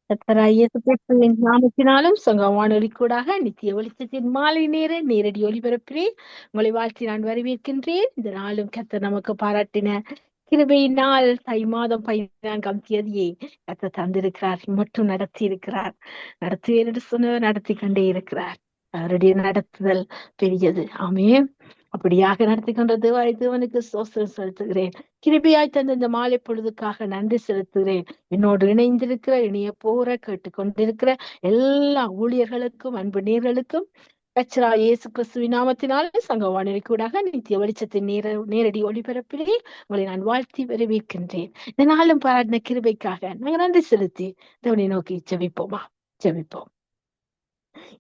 கர்த்தராகிய இயேசு கிறிஸ்துவின் நாமத்தினாலும் சங்க வானொலி கூடாக நித்திய வெளிச்சத்தின் மாலை நேர நேரடி ஒலிபரப்பிலே உங்களை வாழ்த்தி நான் வரவேற்கின்றேன். இந்த நாளும் கர்த்தர் நமக்கு பாராட்டின கிருபையினால் தை மாதம் 14ஆம் தேதியை கர்த்தர் தந்திருக்கிறார், மட்டும் நடத்தி இருக்கிறார். நடத்துவேன் என்று சொன்னவர் நடத்தி கொண்டே இருக்கிறார். அவருடைய நடத்துதல் பெரியது. ஆமென். அப்படியாக நடத்தி கொண்ட தேவனுக்கு ஸ்தோத்திரம் செலுத்துகிறேன். கிருபையாய் தந்த இந்த மாலை பொழுதுக்காக நன்றி செலுத்துகிறேன். என்னோடு இணைந்திருக்கிற இணைய போற கேட்டுக்கொண்டிருக்கிற எல்லா ஊழியர்களுக்கும் அன்பு நேர்களுக்கும் கர்த்தராகிய இயேசு கிறிஸ்துவின் நாமத்தினாலே சங்க வானொலி கூடாக நித்திய வெளிச்சத்தின் நேரடி ஒளிபரப்பிலே உங்களை நான் வாழ்த்தி வரவேற்கின்றேன். இந்த நாளும் பாராட்டின கிருபைக்காக நாங்கள் நன்றி செலுத்தி தேவனை நோக்கி ஜெபிப்போமா. ஜெபிப்போம்.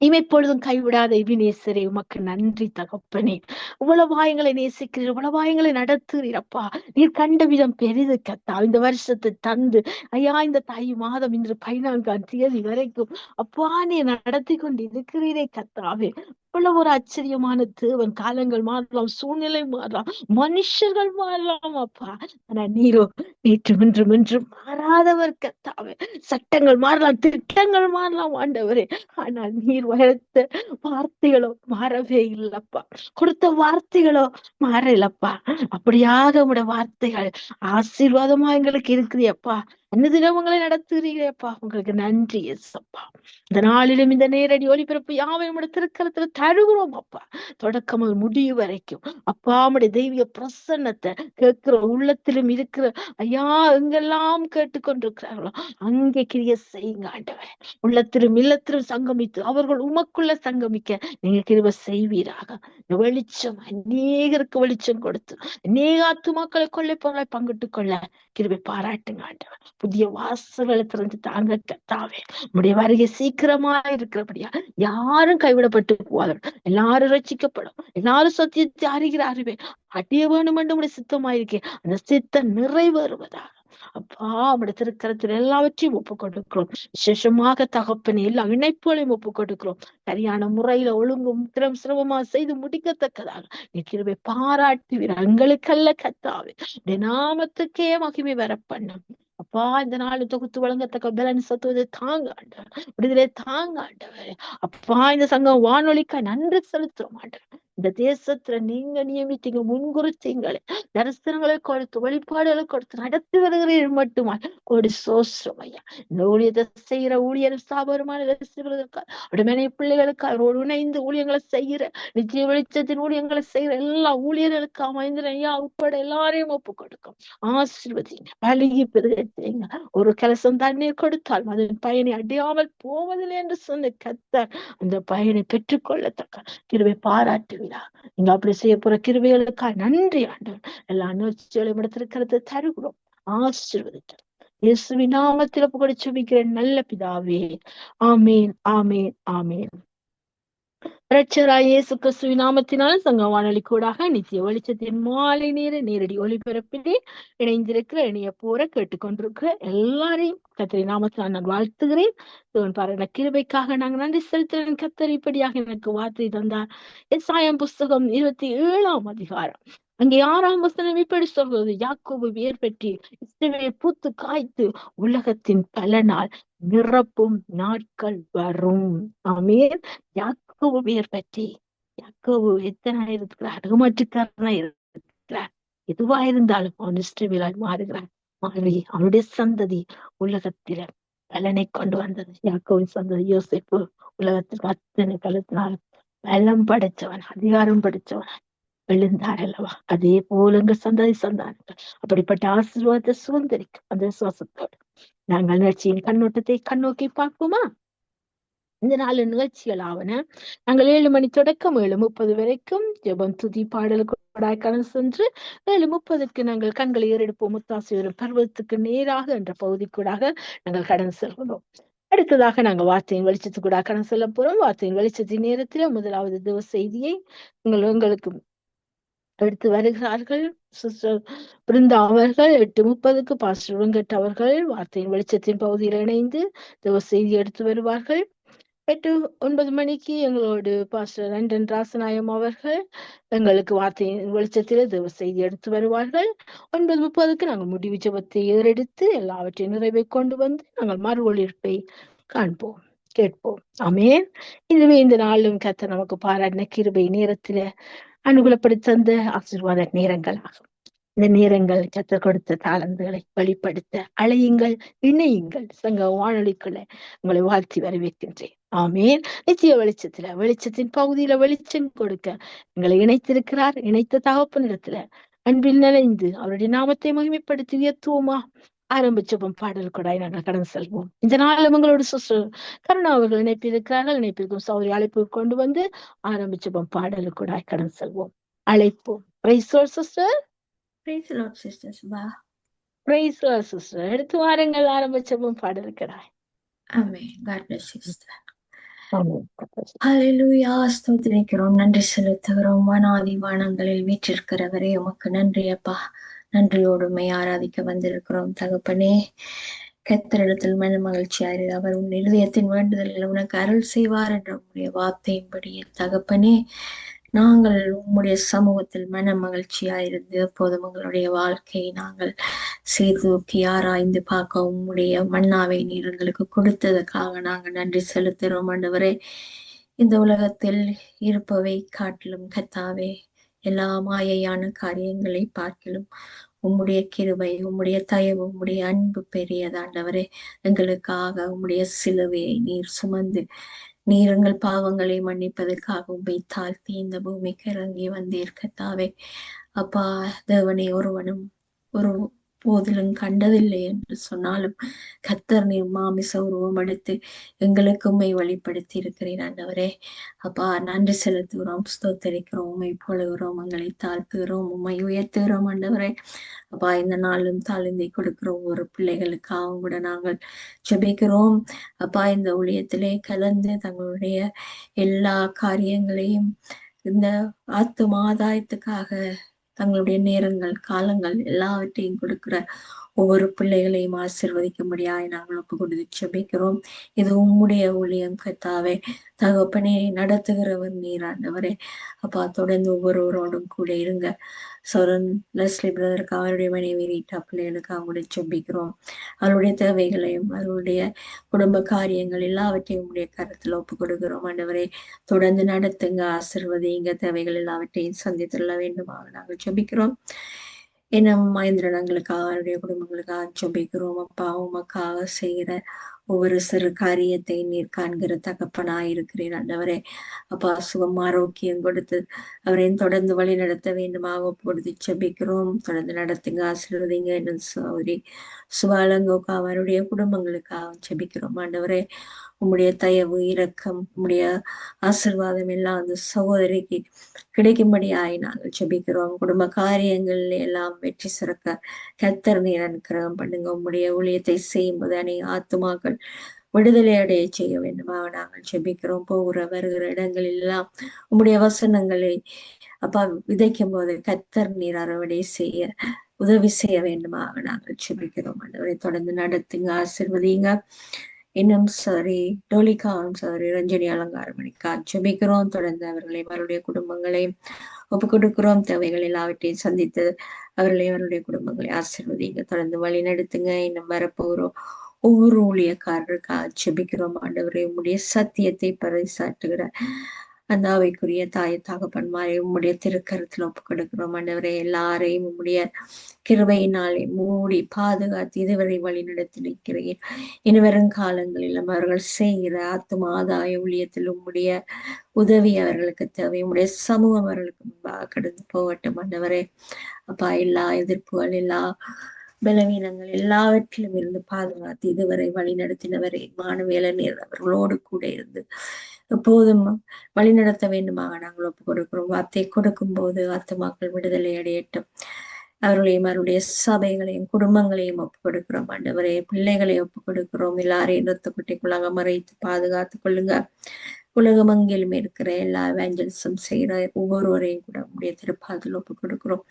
இமைப்பொழுதும் கைவிடாத இபினேசரே, உமக்கு நன்றி தகப்பனே. இவ்வளவாய் எங்களை நேசிக்கிறீர், இவ்வளவாய் எங்களை நடத்துகிறீர் அப்பா. நீர் கண்ட விதம் பெரிது கத்தா. இந்த வருஷத்தை தந்து ஐயா, இந்த தை மாதம் இன்று 14ஆம் தேதி வரைக்கும் அப்பா நீர் நடத்தி கொண்டு இருக்கிறீரே கத்தாவே. இவ்வளவு ஒரு ஆச்சரியமான தேவன். காலங்கள் மாறலாம், சூழ்நிலை மாறலாம், மனுஷர்கள் மாறலாம் அப்பா. ஆனா நீரோ நேற்றும் இன்றும் என்றும் மாறாதவர் கத்தாவே. சட்டங்கள் மாறலாம், திட்டங்கள் மாறலாம் ஆண்டவரே. ஆனால் நீர் வளர்த்த வார்த்தைகளோ மாறவே இல்லப்பா. கொடுத்த வார்த்தைகளோ மாறலப்பா. அப்படியாக உடைய வார்த்தைகள் ஆசீர்வாதமா எங்களுக்கு இருக்குதுப்பா. அன்னதினம் உங்களை நடத்துகிறீரப்பா. உங்களுக்கு நன்றி ஏசப்பா. இந்த நாளிலும் இந்த நேரடி ஒளிபரப்பு யாவையும் திருக்கரத்துல தருகிறோம் அப்பா. தொடக்கம் முதல் முடிவு வரைக்கும் அப்பா உடைய தெய்வீக பிரசன்னத்தை கேட்கிற உள்ளத்திலும் இருக்கிற ஐயா எங்கெல்லாம் கேட்டுக்கொண்டிருக்கிறார்களோ அங்கே கிரிய செய்யுங்க ஆண்டவரே. உள்ளத்திலும் இல்லத்திலும் சங்கமித்து அவர்கள் உமக்குள்ள சங்கமிக்க நீங்க கிருபை செய்வீராக. இந்த வெளிச்சம் அநேகருக்கு வெளிச்சம் கொடுத்து அநேக ஆத்துமாக்களை கொள்ளை பொருளை பங்கிட்டுக் கொள்ள கிருபை பாராட்டுங்க ஆண்டவர். புதிய வாசல்களை திறந்து தாங்க கர்த்தாவே. உடைய வருகை சீக்கிரமா இருக்கிறபடியா யாரும் கைவிடப்பட்டு போவார்கள். எல்லாரும் ரட்சிக்கப்படும், எல்லாரும் சத்தியத்தை அறிகிற அறிவே அடைய வேணும் என்று உடைய சித்தமாயிருக்கேன். அந்த சித்தம் நிறைவேறுவதா அப்பா அவருடைய திருக்கரத்தில் எல்லாவற்றையும் ஒப்புக் கொடுக்கிறோம். விசேஷமாக தகப்பனை எல்லா இணைப்புகளையும் ஒப்புக் கொடுக்கிறோம். சரியான முறையில ஒழுங்கும் சிரமமா செய்து முடிக்கத்தக்கதாக நீ கிருபை பாராட்டுவீர். எங்களுக்கல்ல கத்தாவே, உடைய நாமத்துக்கே மகிமை வர பண்ணும் அப்பா. இந்த நாள் தொகுத்து வழங்கத்தக்க பலன் சத்துவதை தாங்க ஆண்டவர், விடுதலை தாங்க ஆண்டவர். அப்பா இந்த சங்கம் வானொலிக்க நன்றி செலுத்துறோம் ஆண்டவர். இந்த தேசத்துல நீங்க நியமித்தீங்க, முன்குறித்தீங்களே, தரிசனங்களை கொடுத்து வெளிப்பாடுகளை கொடுத்து நடத்தி வருகிறீர்கள் மட்டுமா கோடி சோஸ்ரம் ஐயா. இந்த ஊழியத்தை செய்யற ஊழியர் ஸ்தாபகமான உடனே பிள்ளைகளுக்கு அவரோடு இணைந்து ஊழியங்களை செய்யற நித்திய வெளிச்சத்தின் ஊழியங்களை செய்யற எல்லா ஊழியர்களுக்கு அமைந்த ஐயா உட்பட எல்லாரையும் ஒப்பு கொடுக்கும். ஆசீர்வதிங்க, பழகி பெருக செய்யுங்க. ஒரு கலசம் தண்ணீர் கொடுத்தால் அதன் பயனை அடையாமல் போவதில்லை என்று சொன்ன கர்த்தர் அந்த பயனை பெற்றுக்கொள்ளத்தக்க கிருபை பாராட்டுவீரா. நீங்க அப்படி செய்ய போற கிருபைகளுக்காக நன்றி ஆண்டவர். எல்லா நோய்ச்சிகளையும் எடுத்திருக்கிறது தருகிறோம். ஆசீர்வதிக்கிறோம். இயேசுவின் நாமத்தில் புகழ் சுமிக்கிற நல்ல பிதாவே. ஆமேன், ஆமேன், ஆமேன். இரட்சகராகிய இயேசு கிறிஸ்துவின் நாமத்தினால் சங்க வானொலி கூடாக நித்திய வெளிச்சத்தின் மாலை நேர நேரடி ஒளிபரப்பிலே இணைந்திருக்கிற இணைய போற கேட்டுக்கொண்டிருக்கிற எல்லாரையும் கர்த்தரை நாமத்தினால் நான் வாழ்த்துகிறேன். பாருங்க கிருபைக்காக நாங்கள் நன்றி செலுத்துகிறேன். கர்த்தர் இப்படியாக எனக்கு வார்த்தை தந்தார். எசாயாம் புஸ்தகம் 27ஆம் அதிகாரம் அங்கே 6ஆம் வசனம் இப்படி சொல்கிறது: யாக்கோபு வேர் பெற்றி இஸ்ரவேல் பூத்து காய்த்து உலகத்தின் பல நாள் நிரப்பும் நாட்கள் வரும். ஆமென். யாக்கோபு வேர் பற்றி, யாக்கோபு எத்தனை இருக்கிறார், அகமற்றுக்காரனா இருக்கிறார். எதுவா இருந்தாலும் அவன் இஸ்ரவேலாய் மாறுகிறான். மாறி அவனுடைய சந்ததி உலகத்தில பலனை கொண்டு வந்தது. யாக்கோவின் சந்ததி யோசேப்பு உலகத்திற்கு அத்தனை பலத்தினால் பலம் படைச்சவன், அதிகாரம் படைச்சவன் எழுந்தார் அல்லவா. அதே போல எங்க சந்ததி சந்தானங்கள் அப்படிப்பட்ட ஆசீர்வாதத்தை சுதந்திரிக்கும் அந்த விசுவாசத்தோடு நாங்கள் நிகழ்ச்சியின் கண்ணோட்டத்தை கண்ணோக்கி பார்ப்போமா. இந்த 4 நிகழ்ச்சிகள் ஆவன. நாங்கள் 7 மணி தொடக்கம் 7:30 வரைக்கும் ஜெபம் துதி பாடலுக்கு கடந்து சென்று 7:30க்கு நாங்கள் கண்களை ஏறெடுப்போம் முத்தாசி வரும் பர்வதத்துக்கு நேராக என்ற பகுதிக்கூடாக நாங்கள் கடந்து செல்கிறோம். அடுத்ததாக நாங்க வார்த்தையின் வெளிச்சத்துக்கூடாக கடந்து செல்ல போறோம். வார்த்தையின் வெளிச்சத்தின் நேரத்துல முதலாவது தேவ செய்தியை எங்களுக்கு எடுத்து வருகிறார்கள் சிஸ்டர் பிருந்தா அவர்கள். 8:30க்கு பாஸ்டர் வெங்கட் அவர்கள் வார்த்தையின் வெளிச்சத்தின் பகுதியில் இணைந்து தேவ செய்தி எடுத்து வருவார்கள். 8-9 மணிக்கு எங்களோடு பாஸ்டர் லண்டன் ராசநாயம் அவர்கள் எங்களுக்கு வார்த்தையின் வெளிச்சத்திலே தேவ செய்தி எடுத்து வருவார்கள். 9:30க்கு நாங்கள் முடிவு ஜெபத்தை ஏறெடுத்து எல்லாவற்றையும் நிறைவை கொண்டு வந்து நாங்கள் மறு ஒளிர்ப்பை காண்போம், கேட்போம். ஆமென். இதுவே இந்த நாளும் கர்த்தர் நமக்கு பாராட்டின கிருபை நேரத்தில அனுகூலப்படுத்தி தந்த ஆசீர்வாத நேரங்களாகும். இந்த நேரங்கள் கர்த்தர் கொடுத்த தாளந்துகளை வெளிப்படுத்த அழையுங்கள், இணையுங்கள். சங்க வானொலிக்குள்ள உங்களை வாழ்த்தி வரவேற்கின்றேன். ஆமென். நித்திய வெளிச்சத்தின் பகுதியில வெளிச்சம் கொடுக்க எங்களை இணைத்திருக்கிறார். இணைத்த தகப்பனிடத்துல அன்பில் நினைந்து அவருடைய நாமத்தை மகிமைப்படுத்தி உயர்த்துவோமா? ஆரம்பிச்சப்பம் பாடல் கொடாய் நாங்கள் கடந்து செல்வோம். இந்த நாள் உங்களோட சிஸ்டர் கருணா அவர்கள் இணைப்பிருக்கிறார்கள். இணைப்பிற்கும் சௌரி அழைப்பு கொண்டு வந்து ஆரம்பிச்சப்பம் பாடல் கொடாய் கடந்து செல்வோம். அழைப்போம். Price the Lord sister. Praise the Lord, Sister Subha. Price the Lord sister. எடுத்து வாருங்கள், ஆரம்பிச்சப்பம் பாடல் கொடாய். Amen. God bless you, Sister. ஆமென். ஹalleluya. ஸ்தோத்திரிக்கிறோம், நன்றி செலுத்துகிறோம். வானாதி வானங்களில் வீற்றிருக்கிறவரே உமக்கு நன்றி அப்பா. நன்றியோடு உம்மை ஆராதிக்க வந்திருக்கிறோம் தகப்பனே. கர்த்தரிடத்தில் மன மகிழ்ச்சியாரு. அவர் உன் இருதயத்தின் வேண்டுதல்கள் உனக்கு அருள் செய்வார் என்ற உம்முடைய வார்த்தையின்படியே தகப்பனே, நாங்கள் உம்முடைய சமூகத்தில் மன மகிழ்ச்சியாயிருந்து எப்போதும் உங்களுடைய வாழ்க்கையை நாங்கள் சீர்தூக்கி ஆராய்ந்து பார்க்க உம்முடைய மன்னாவை நீர் எங்களுக்கு கொடுத்ததுக்காக நாங்கள் நன்றி செலுத்துகிறோம் ஆண்டவரே. இந்த உலகத்தில் இருப்பவை காட்டிலும் கத்தாவே எல்லா மாயையான காரியங்களை பார்க்கிலும் உம்முடைய கிருபை, உம்முடைய தயவு, உம்முடைய அன்பு பெரியதாண்டவரே. எங்களுக்காக உம்முடைய சிலுவையை நீர் சுமந்து நீர் எங்கள் பாவங்களை மன்னிப்பதற்காக உம்மை தாழ்த்தி இந்த பூமிக்கு இறங்கி வந்தீர் கர்த்தாவே. அப்பா தேவனை ஒருவனும் ஒரு போதிலும் கண்டதில்லை என்று சொன்னாலும் கர்த்தர் நீர் மாமிச உருவம் எடுத்து எங்களுக்கு உம்மை வெளிப்படுத்தி இருக்கிறீர் ஆண்டவரே. அப்பா நன்றி செலுத்துகிறோம், ஸ்தோத்தரிக்கிறோம், உம்மை புகழுகிறோம், எங்களை தாழ்த்துகிறோம், உம்மை உயர்த்துகிறோம் ஆண்டவரே. அப்பா இந்த நாளும் தாழ்ந்தை கொடுக்கிற ஒவ்வொரு பிள்ளைகளுக்காகவும் கூட நாங்கள் ஜெபிக்கிறோம். அப்பா இந்த ஊழியத்திலே கலந்து தங்களுடைய எல்லா காரியங்களையும் இந்த ஆத்தும ஆதாயத்துக்காக தங்களுடைய நேரங்கள் காலங்கள் எல்லாவற்றையும் கொடுக்கிற ஒவ்வொரு பிள்ளைகளையும் ஆசீர்வதிக்கும்படியாய் நாங்கள் ஒப்பு கொடுத்து ஜெபிக்கிறோம். இது உம்முடைய ஊழியம் கர்த்தாவே. தகப்பனே நடத்துகிறவர் நீர் ஆண்டவரே. அப்பா தொடர்ந்து ஒவ்வொருவரோடும் கூட இருங்க. சோரன் லெஸ்லி பிரதருக்கு அவருடைய மனைவி ரீட்டா பிள்ளைகளுக்கு அவங்களுடைய ஜெபிக்கிறோம். அவருடைய தேவைகளையும் அவருடைய குடும்ப காரியங்கள் எல்லாவற்றையும் உங்களுடைய கருத்துல ஒப்பு கொடுக்கிறோம் ஆண்டவரே. தொடர்ந்து நடத்துங்க, ஆசீர்வதிங்க, தேவைகள் எல்லாவற்றையும் சந்தித்துள்ள வேண்டுமாக நாங்கள் ஜெபிக்கிறோம். இன்னும் மகேந்திரனங்களுக்காக அவருடைய குடும்பங்களுக்காக ஜெபிக்கிறோம். அப்பா உமக்காக செய்கிற ஒவ்வொரு சிறு காரியத்தை நீர் காண்கிற தகப்பனாய் இருக்கிறீர் ஆண்டவரே. அப்பா சுகம் ஆரோக்கியம் கொடுத்து அவரையும் தொடர்ந்து வழி நடத்த வேண்டுமாக ஒப்பு கொடுத்து ஜெபிக்கிறோம். தொடர்ந்து நடத்துங்க, ஆசீர்வதிங்க. என்னும் சௌரி சுபாலங்கோக்கா அவருடைய குடும்பங்களுக்காக ஜெபிக்கிறோம் ஆண்டவரே. உம்முடைய தயவு, இரக்கம், உம்முடைய ஆசீர்வாதம் எல்லாம் அந்த சகோதரிக்கு கிடைக்கும்படியாய் நாங்கள் ஜெபிக்கிறோம். குடும்ப காரியங்கள் எல்லாம் வெற்றி சிறக்க கர்த்தர் நீர் அனுக்கிரகம் பண்ணுங்க. உம்முடைய ஊழியத்தை செய்யும்போது அநேக ஆத்துமாக்கள் விடுதலை அடைய செய்ய வேண்டுமா நாங்கள் ஜெபிக்கிறோம். போகிற வருகிற இடங்கள் எல்லாம் உம்முடைய வசனங்களை அப்பா விதைக்கும் போது கர்த்தர் நீர் அறுவடை செய்ய உதவி செய்ய வேண்டுமாக நாங்கள் ஜெபிக்கிறோம். ஆண்டவரை தொடர்ந்து நடத்துங்க, ஆசீர்வதிங்க. இன்னும் சரி டோலிகாவும் சரி ரஞ்சனி அலங்காரமணிக்கா ஜெபிக்கிறோம். தொடர்ந்து அவர்களை அவருடைய குடும்பங்களையும் ஒப்பு கொடுக்கிறோம். தேவைகள் எல்லாவற்றையும் சந்தித்து அவர்களையும் அவருடைய குடும்பங்களை ஆசீர்வதிங்க, தொடர்ந்து வழி நடத்துங்க. இன்னும் வரப்போகிறோம் ஒவ்வொரு ஊழியக்காரருக்காக ஜெபிக்கிறோம் ஆண்டவரை. உம்முடைய சத்தியத்தை பறைசாற்றுகிற அந்த அவைக்குரிய தாய் தகப்பன்மாரை உம்முடைய திருக்கரத்துல ஒப்பு கொடுக்கிறோம் ஆண்டவரை. எல்லாரையும் உம்முடைய கிருபையினாலே மூடி பாதுகாத்து இதுவரை வழி நடத்தி நிற்கிறேன். இனி வரும் காலங்களில் அவர்கள் செய்கிற ஆத்தும ஆதாய ஊழியத்தில் உம்முடைய உதவி அவர்களுக்கு தேவை. உம்முடைய சமூகம் அவர்களுக்கு முன்பாக கடந்து போகட்டும் ஆண்டவரே. அப்பா எல்லா எதிர்ப்புகள், எல்லா பலவீனங்கள் எல்லாவற்றிலும் இருந்து பாதுகாத்து இதுவரை வழி நடத்தினவரை மாணவியல நேர் அவர்களோடு கூட இருந்து எப்போதும் வழி நடத்த வேண்டுமாக நாங்கள் ஒப்பு கொடுக்கிறோம். வார்த்தை கொடுக்கும் போது ஆத்துமாக்கள் விடுதலை அடையட்டும். அவர்களையும் அவருடைய சபைகளையும் குடும்பங்களையும் ஒப்பு கொடுக்கிறோம் ஆண்டவரே. பிள்ளைகளை ஒப்பு கொடுக்கிறோம். எல்லாரையும் இரத்தக்குட்டிக்குள்ளாக மறைத்து பாதுகாத்து கொள்ளுங்க. உலகம் அங்கிலும் இருக்கிற எல்லா எவாஞ்சலிசம் செய்கிற ஒவ்வொருவரையும் கூட உடைய திருப்பாதில் ஒப்பு கொடுக்கிறோம்.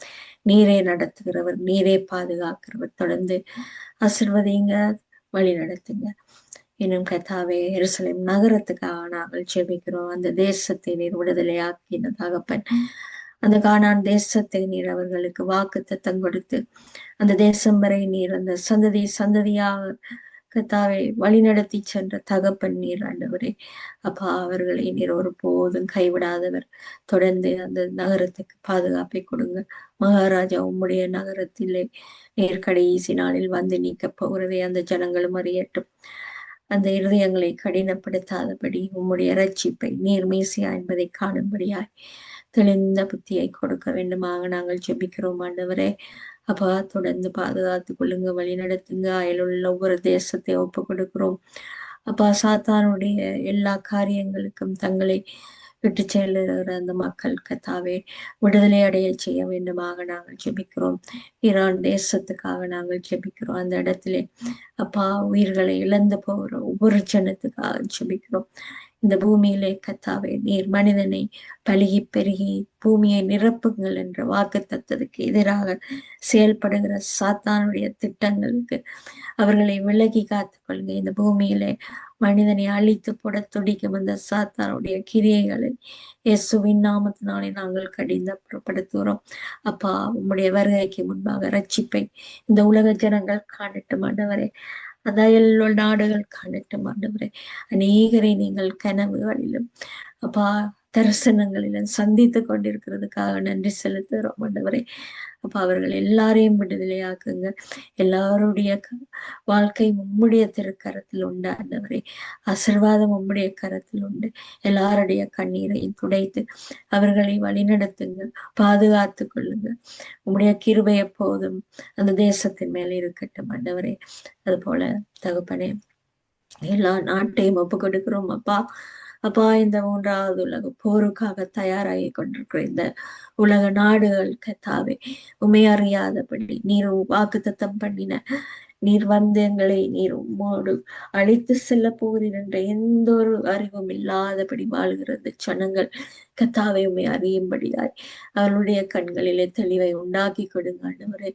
நீரே நடத்துகிறவர், நீரே பாதுகாக்கிறவர். தொடர்ந்து ஆசீர்வதிங்க, வழி நடத்துங்க. இன்னும் கத்தாவே எருசலேம் நகரத்துக்காக நாங்கள் ஜெபிக்கிறோம். அந்த தேசத்தை நீர் விடுதலையாக்கின தகப்பன். அந்த கானான் தேசத்தை நீர் அவர்களுக்கு வாக்குத்தத்தம் கொடுத்து அந்த தேசம் வரை நீர் அந்த சந்ததி சந்ததியாக கத்தாவை வழிநடத்தி சென்ற தகப்பன் நீர் ஆண்டவரே. அப்பா, அவர்களை நீர் ஒரு போதும் கைவிடாதவர். தொடர்ந்து அந்த நகரத்துக்கு பாதுகாப்பை கொடுங்க. மகாராஜா, உம்முடைய நகரத்திலே நீர் கடைசி நாளில் வந்து நீக்க போகிறதை அந்த ஜனங்களும் அறியட்டும். அந்த இருதயங்களை கடினப்படுத்தாதபடி உம்முடைய ரட்சிப்பை நீர் மேசியா என்பதை காணும்படியாய் தெளிந்த புத்தியை கொடுக்க வேண்டுமாக நாங்கள் ஜெபிக்கிறோம் ஆண்டவரே. அப்பா, தொடர்ந்து பாதுகாத்துக் கொள்ளுங்க, வழி நடத்துங்க. அயலுள்ள ஒவ்வொரு தேசத்தை ஒப்பு கொடுக்கிறோம். அப்பா, சாத்தானுடைய எல்லா காரியங்களுக்கும் தங்களை விட்டு செல்லுகிற அந்த மக்கள் கத்தாவே விடுதலை அடைய செய்ய வேண்டுமாக நாங்கள் ஜெபிக்கிறோம். ஈரான் தேசத்துக்காக நாங்கள் ஜெபிக்கிறோம். அந்த இடத்திலே அப்பா, உயிர்களை இழந்து போகிற ஒவ்வொரு ஜனத்துக்காக ஜெபிக்கிறோம். இந்த பூமியிலே கத்தாவே நீர் மனிதனை பலுகி பெருகி பூமியை நிரப்புங்கள் என்ற வாக்கு தத்ததுக்கு எதிராக செயல்படுகிற சாத்தானுடைய திட்டங்களுக்கு அவர்களை விலகி காத்துக்கொள்ளுங்க. இந்த பூமியிலே மனிதனை அழித்து போட துடிக்கும் அந்த சாத்தானுடைய கிரியைகளை இயேசுவின் நாமத்தினாலே நாங்கள் கடிந்து அப்புறப்படுத்துகிறோம். அப்பா, உம்முடைய வருகைக்கு முன்பாக ரட்சிப்பை இந்த உலக ஜனங்கள் காணட்டும் ஆண்டவரே. அந்த அயல் நாடுகள் காணட்டும் ஆண்டவரே. அநேகரை நீங்கள் கனவுகளிலும் அப்பா தரிசனங்களிலும் சந்தித்து கொண்டிருக்கிறதுக்காக நன்றி செலுத்துகிறோம் ஆண்டவரே. அப்ப அவர்கள் எல்லாரையும் விடுதலையாக்குங்க. எல்லாருடைய வாழ்க்கை உம்முடைய திருக்கரத்தில் உண்டு ஆண்டவரே. ஆசீர்வாதம் உம்முடைய கரத்தில் உண்டு. எல்லாருடைய கண்ணீரையும் துடைத்து அவர்களை வழிநடத்துங்க, பாதுகாத்து கொள்ளுங்க. உம்முடைய கிருபை எப்போதும் அந்த தேசத்தின் மேல இருக்கட்டும் ஆண்டவரே. அது போல தகப்பனே, எல்லா நாட்டையும் ஒப்பு கொடுக்கிறோம் அப்பா. அப்பா, இந்த 3வது உலக போருக்காக தயாராகி கொண்டிருக்கிற இந்த உலக நாடுகள் கத்தாவே உண்மை அறியாதபடி நீர் வாக்குத்தத்தம் பண்ணின நீர் வந்து எங்களை நீர் உம்மோடு அழைத்து செல்ல போகிறீர் என்ற எந்த ஒரு அறிவும் இல்லாதபடி வாழ்கிறது ஜனங்கள் கத்தாவை உண்மை அறியும்படியாய் அவர்களுடைய கண்களிலே தெளிவை உண்டாக்கி கொடுங்க ஆண்டவரே.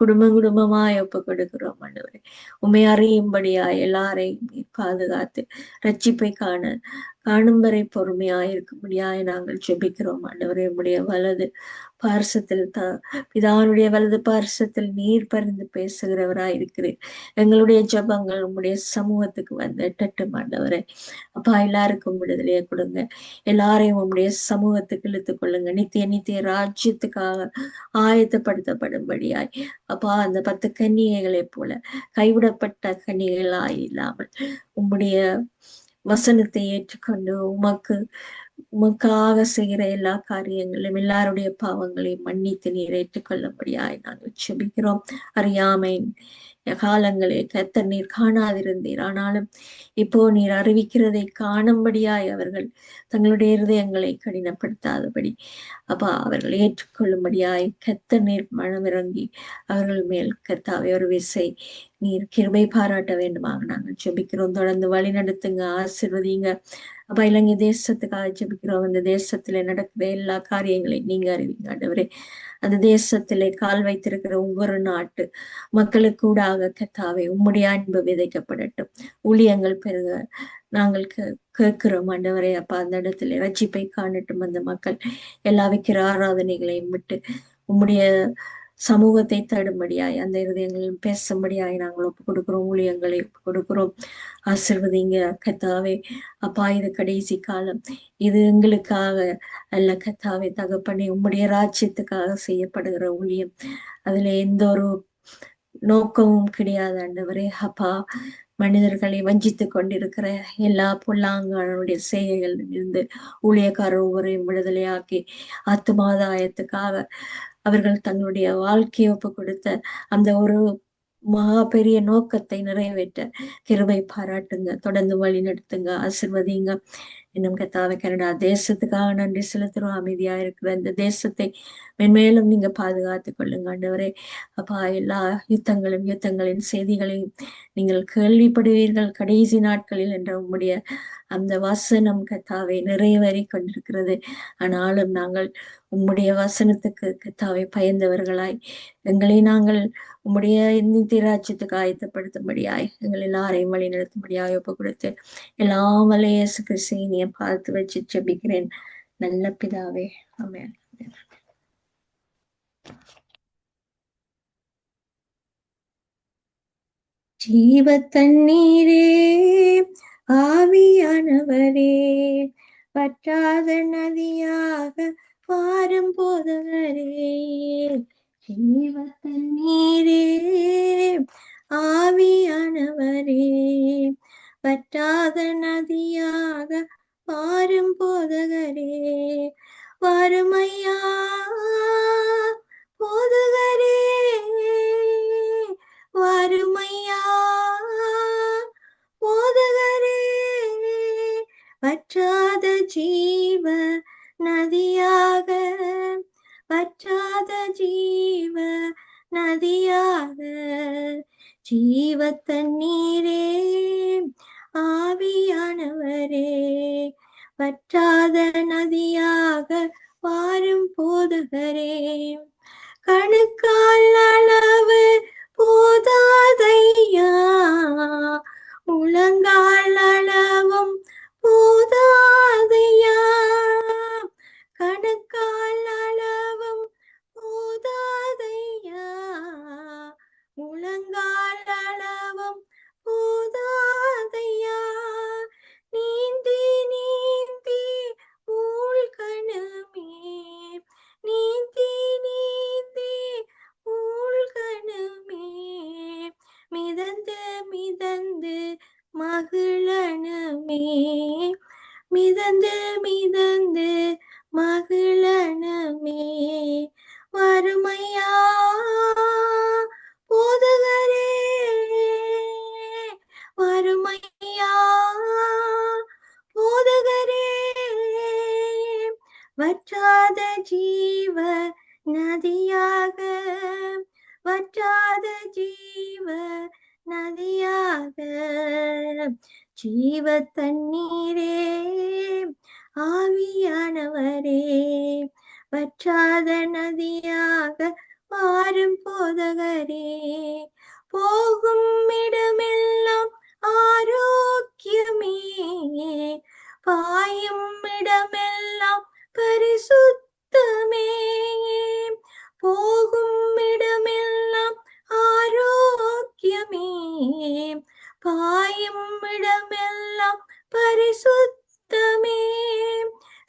குடும்பமாய் ஒப்பு கொடுக்கிறோம் ஆண்டவரே. உண்மை அறியும்படியாய் எல்லாரையும் பாதுகாத்து ரட்சிப்பை காணும் வரை பொறுமையாய் இருக்கும்படியாய் நாங்கள் ஜெபிக்கிறோம் ஆண்டவரே. உம்முடைய வலது பார்சத்தில் பிதாவுடைய வலது பார்சத்தில் நீர் பறிந்து பேசுகிறவராய் இருக்கிறேன். எங்களுடைய ஜபங்கள் உம்முடைய சமூகத்துக்கு வந்து எட்டட்டும் ஆண்டவரே. அப்பா, எல்லாருக்கும் விடுதலையை கொடுங்க. எல்லாரையும் உம்முடைய சமூகத்துக்கு இழுத்துக் கொள்ளுங்க. நித்திய ராஜ்யத்துக்காக ஆயத்தப்படுத்தப்படும்படியாய் அப்பா, அந்த 10 கன்னிகைகளைப் போல கைவிடப்பட்ட கன்னிகைகளாய் இல்லாமல் உம்முடைய வசனத்தை ஏற்றுக்கொண்டு உமக்காக செய்கிற எல்லா காரியங்களும் எல்லாருடைய பாவங்களையும் மன்னித்து நீர் ஏற்றுக்கொள்ளும்படியாய் நாங்கள் செபிக்கிறோம். அறியாமை காலங்களே கர்த்தர் நீர் காணாதிருந்தீர், ஆனாலும் இப்போ நீர் அறிவிக்கிறதை காணும்படியாய் அவர்கள் தங்களுடைய இருதயங்களை கடினப்படுத்தாதபடி அப்பா அவர்கள் ஏற்றுக்கொள்ளும்படியாய் கர்த்தர் நீர் மனமிறங்கி அவர்கள் மேல் கர்த்தாவே ஒரு விசை நீர் கிருபை பாராட்ட வேண்டுமாக நாங்கள் ஜெபிக்கிறோம். தொடர்ந்து வழி நடத்துங்க, ஆசீர்வதிங்க. அப்ப இலங்கை தேசத்துக்காக ஜெபிக்கிறோம். அந்த தேசத்துல நடக்கிற எல்லா காரியங்களையும் நீங்க அறிவிங்க ஆண்டவரே. அந்த தேசத்திலே கால் வைத்திருக்கிற ஒவ்வொரு நாட்டு மக்களுக்கு கூடாக கத்தாவே உம்முடைய அன்பு விதைக்கப்படட்டும், ஊழியங்கள் பெருக நாங்கள் கேட்கிறோம் ஆண்டவரே. அப்ப அந்த இடத்துல ரட்சிப்பை காணட்டும் அந்த மக்கள். எல்லா வைக்கிற ஆராதனைகளையும் விட்டு உம்முடைய சமூகத்தை தேடும்படியாய் அந்த இருதயங்களில் பேசும்படியாய் நாங்கள் ஒப்பு கொடுக்கிறோம். ஊழியங்களை ஒப்பு கொடுக்கிறோம். ஆசீர்வதிங்க கத்தாவே. அப்பா, இது கடைசி காலம். இது எங்களுக்காக அல்ல கத்தாவே தகப்பனே, உம்முடைய ராஜ்யத்துக்காக செய்யப்படுகிற ஊழியம். அதுல எந்த ஒரு நோக்கமும் கிடையாது ஆண்டவரே. அப்பா, மனிதர்களை வஞ்சித்துக் கொண்டிருக்கிற எல்லா பொல்லாங்கனுடைய செய்கைகளில் இருந்து ஊழியக்காரர் ஒவ்வொருவரையும் விடுதலையாக்கி ஆத்துமாதாயத்துக்காக அவர்கள் தங்களுடைய வாழ்க்கையை ஒப்பு கொடுத்த அந்த ஒரு மகா பெரிய நோக்கத்தை நிறைவேற்ற கிருபை பாராட்டுங்க. தொடர்ந்து வழி நடத்துங்க, ஆசிர்வதிங்க. இன்னும் கத்தாவை கனடா தேசத்துக்காக நன்றி செலுத்துறோம். அமைதியா இருக்கிற இந்த தேசத்தை மென்மேலும் நீங்க பாதுகாத்துக் கொள்ளுங்க ஆண்டவரே. அப்பா, எல்லா யுத்தங்களின் செய்திகளையும் நீங்கள் கேள்விப்படுவீர்கள் கடைசி நாட்களில் என்ற உம்முடைய அந்த வசனம் கத்தாவை நிறைவேறி கொண்டிருக்கிறது. ஆனாலும் நாங்கள் உம்முடைய வசனத்துக்கு கத்தாவை பயந்தவர்களாய் எங்களை நாங்கள் உம்முடைய நித்திய ராஜ்யத்துக்கு ஆயத்தப்படுத்தும்படியாய் எங்கள் எல்லாரையும் வழி நடத்தும்படியாய் ஒப்பு கொடுத்து எல்லாம் வல்ல இயேசு கிறிஸ்துவை பார்த்து வச்சு ஜெபிக்கிறேன் நல்ல பிதாவே. ஆமென். ஜீவ தண்ணீரே, ஆவியானவரே, வற்றாத நதியாக வாரும் போதவரே. ஜீவ தண்ணீரே, ஆவியானவரே, வற்றாத நதியாக வாரும் போதகரே. வறுமையா போதகரே, வறுமையா போதகரே, வற்றாத ஜீவ நதியாக, வற்றாத ஜீவ நதியாக, ஜீவ தண்ணீரே, ஆவியானவரே, வற்றாத நதியாக வாரும் போதகரே. கணுக்கால் அளவு போதாதையா, முழங்கால் அளவும் போதாதையா, கணுக்கால் அளவும் போதாதையா, முழங்கால் அளவும் போதாதையா, நீந்தி நீந்தி மூழ்கணுமே, நீந்தி நீந்தி மூழ்கணுமே, மிதந்து மிதந்து மகிழணுமே, மிதந்து மிதந்து மகிழணுமே. வறுமையா போதகரே, வறுமையா போதகரே, வற்றாத ஜீவ நதியாக, வற்றாத ஜீவ நதியாக, ஜீவ தண்ணீரே, ஆவியானவரே, வற்றாத நதியாக வாரும் போதகரே. போகும் இடமெல்லாம் ஆரோக்கியமே, பாயும் இடமெல்லாம் பரிசுத்தமே, போகும் இடமெல்லாம் ஆரோக்கியமே, பாயும் இடமெல்லாம் பரிசுத்தமே,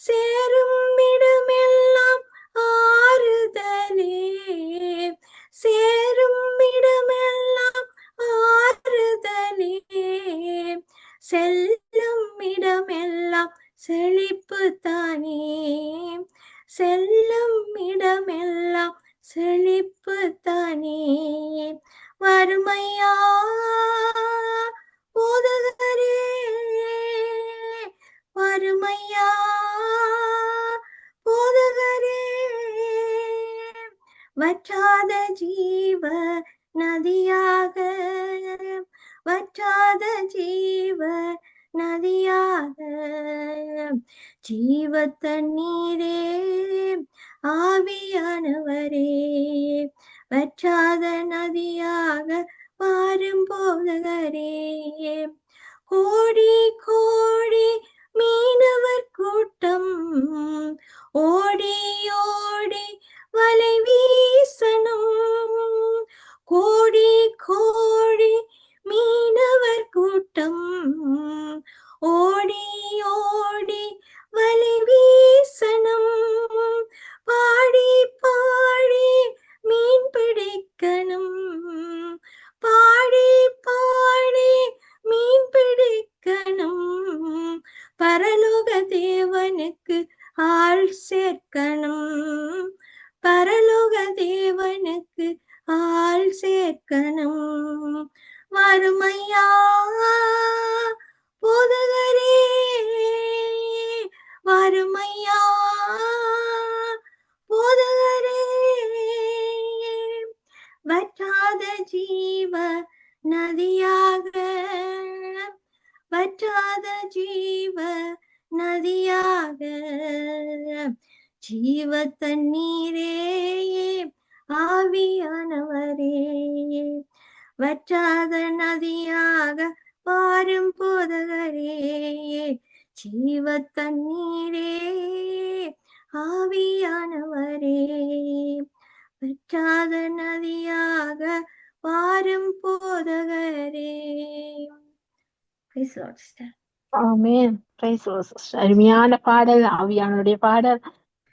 சேரும் இடமெல்லாம் ஆறுதலே, சேரும் இடமெல்லாம் ஆறுதலே, செல்லும் இடமெல்லாம் செழிப்பு தானே, செல்லும் இடமெல்லாம் செழிப்பு தானே. வறுமையா போதகரே, வறுமையா போதகரே, வற்றாத ஜீவ நதியாக, வற்றாத ஜீவ நதியாக, ஜீவ தண்ணீரே, ஆவியானவரே, வற்றாத நதியாக வாரும் போதகரே. கோடி கோடி மீனவர் கூட்டம் ஓடி ஓடி வலை வீசணும், கோடி கோடி மீனவர் கூட்டம் ஓடி ஓடி வலை வீசணும், பாடி பாடி மீன் பிடிக்கணும், பாடி பாடி மீன் பிடிக்கணும், பரலோக தேவனுக்கு ஆள் சேர்க்கணும், பரலோக தேவனுக்கு ஆள் சேர்க்கணும். வறுமையா போதகரே, வற்றாத ஜீவ நதியாக, ஜீவ தண்ணீரே ஆவியானவரே, வற்றாத நதியாக வாரும் போதகரே, ஜீவ தண்ணீரே ஆவியானவரே, வற்றாத நதியாக வாரும் போதகரே. Praise Lord, sister. Amen. Price the Lord sister. அருமையான பாடல், ஆவியானவருடைய பாடல்.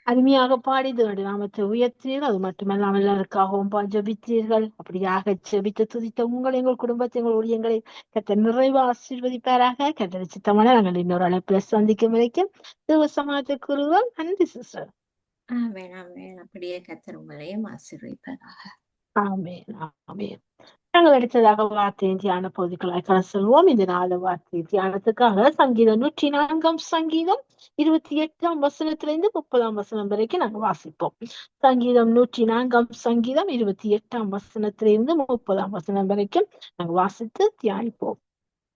அருமையாக பாடி தேவனுடைய நாமத்தை உயர்த்தீர்கள். அது மட்டுமல்லாமல் எல்லாருக்காகவும் ஜெபித்தீர்கள். அப்படியாக ஜெபித்து துதித்த உங்களை, எங்கள் குடும்பத்தை, எங்கள் ஊழியங்களை கர்த்தர் நிறைவு ஆசீர்வதிப்பாராக. கர்த்தர் சித்தமான நாங்கள் இன்னொரு அழைப்புல சந்திக்கும் வரைக்கும் தேவ சமாஜத்தை கூறுவோம். நன்றி சிஸ்டர். ஆமென், ஆமென். அப்படியே கர்த்தர் உங்களையும் ஆசீர்வதிப்பாராக. ஆமென், ஆமென். நாங்கள் அடுத்ததாக வார்த்தையின் தியான பகுதிகளாய் கடந்து செல்வோம். இந்த 4 வார்த்தை தியானத்துக்காக சங்கீதம் 104 சங்கீதம் 28 வசனத்திலிருந்து 30 வசனம் வரைக்கும் நாங்கள் வாசிப்போம். சங்கீதம் 104 சங்கீதம் 28 வசனத்திலிருந்து 30 வசனம் வரைக்கும் நாங்கள் வாசித்து தியானிப்போம்.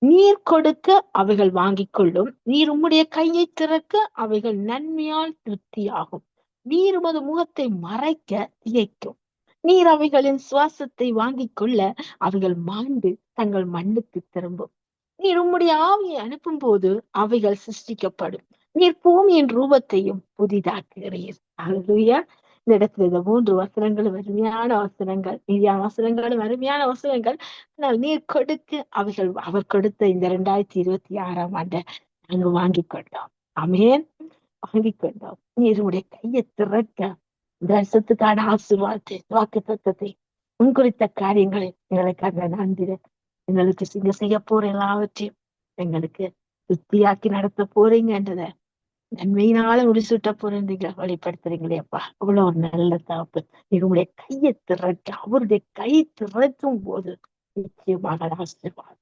நீர் கொடுக்க அவைகள் வாங்கிக் கொள்ளும், நீர் உம்முடைய கையை திறக்க அவைகள் நன்மையால் திருப்தியாகும். நீர் உமது முகத்தை மறைக்க திகைக்கும். நீர் அவைகளின் சுவாசத்தை வாங்கிக் கொள்ள அவைகள் மாண்டு தங்கள் மண்ணுக்கு திரும்பும். நீர் உம்முடைய ஆவியை அனுப்பும் போது அவைகள் சிருஷ்டிக்கப்படும். நீர் பூமியின் ரூபத்தையும் புதிதாக்குகிறீர். அல்லேலூயா. இந்த இடத்துல இந்த 3 வசனங்களும் அருமையான வசனங்கள், மீதியான வசனங்களும் அருமையான வசனங்கள். ஆனால் நீர் கொடுக்க அவைகள், அவர் கொடுத்த இந்த 2026 ஆண்டை நாங்க வாங்கிக் கொண்டோம். ஆமென். வாங்கிக் கொண்டோம். நீருடைய கையை திறக்க இந்த வருஷத்துக்கான ஆசீர்வாதத்தை, வாக்கு தத்தத்தை, முன் குறித்த காரியங்களை எங்களுக்கு நன்றிட எங்களுக்கு செய்ய போற எல்லாவற்றையும் எங்களுக்கு திருப்தியாக்கி நடத்த போறீங்கன்றத நன்மையினால முடிசூட்ட போறீங்க வெளிப்படுத்துறீங்களே அப்பா. அவ்வளவு ஒரு நல்ல தகப்பு. உங்களுடைய கையை திறக்க, அவருடைய கை திறக்கும் போது நிச்சயமாக ஆசீர்வாதம்,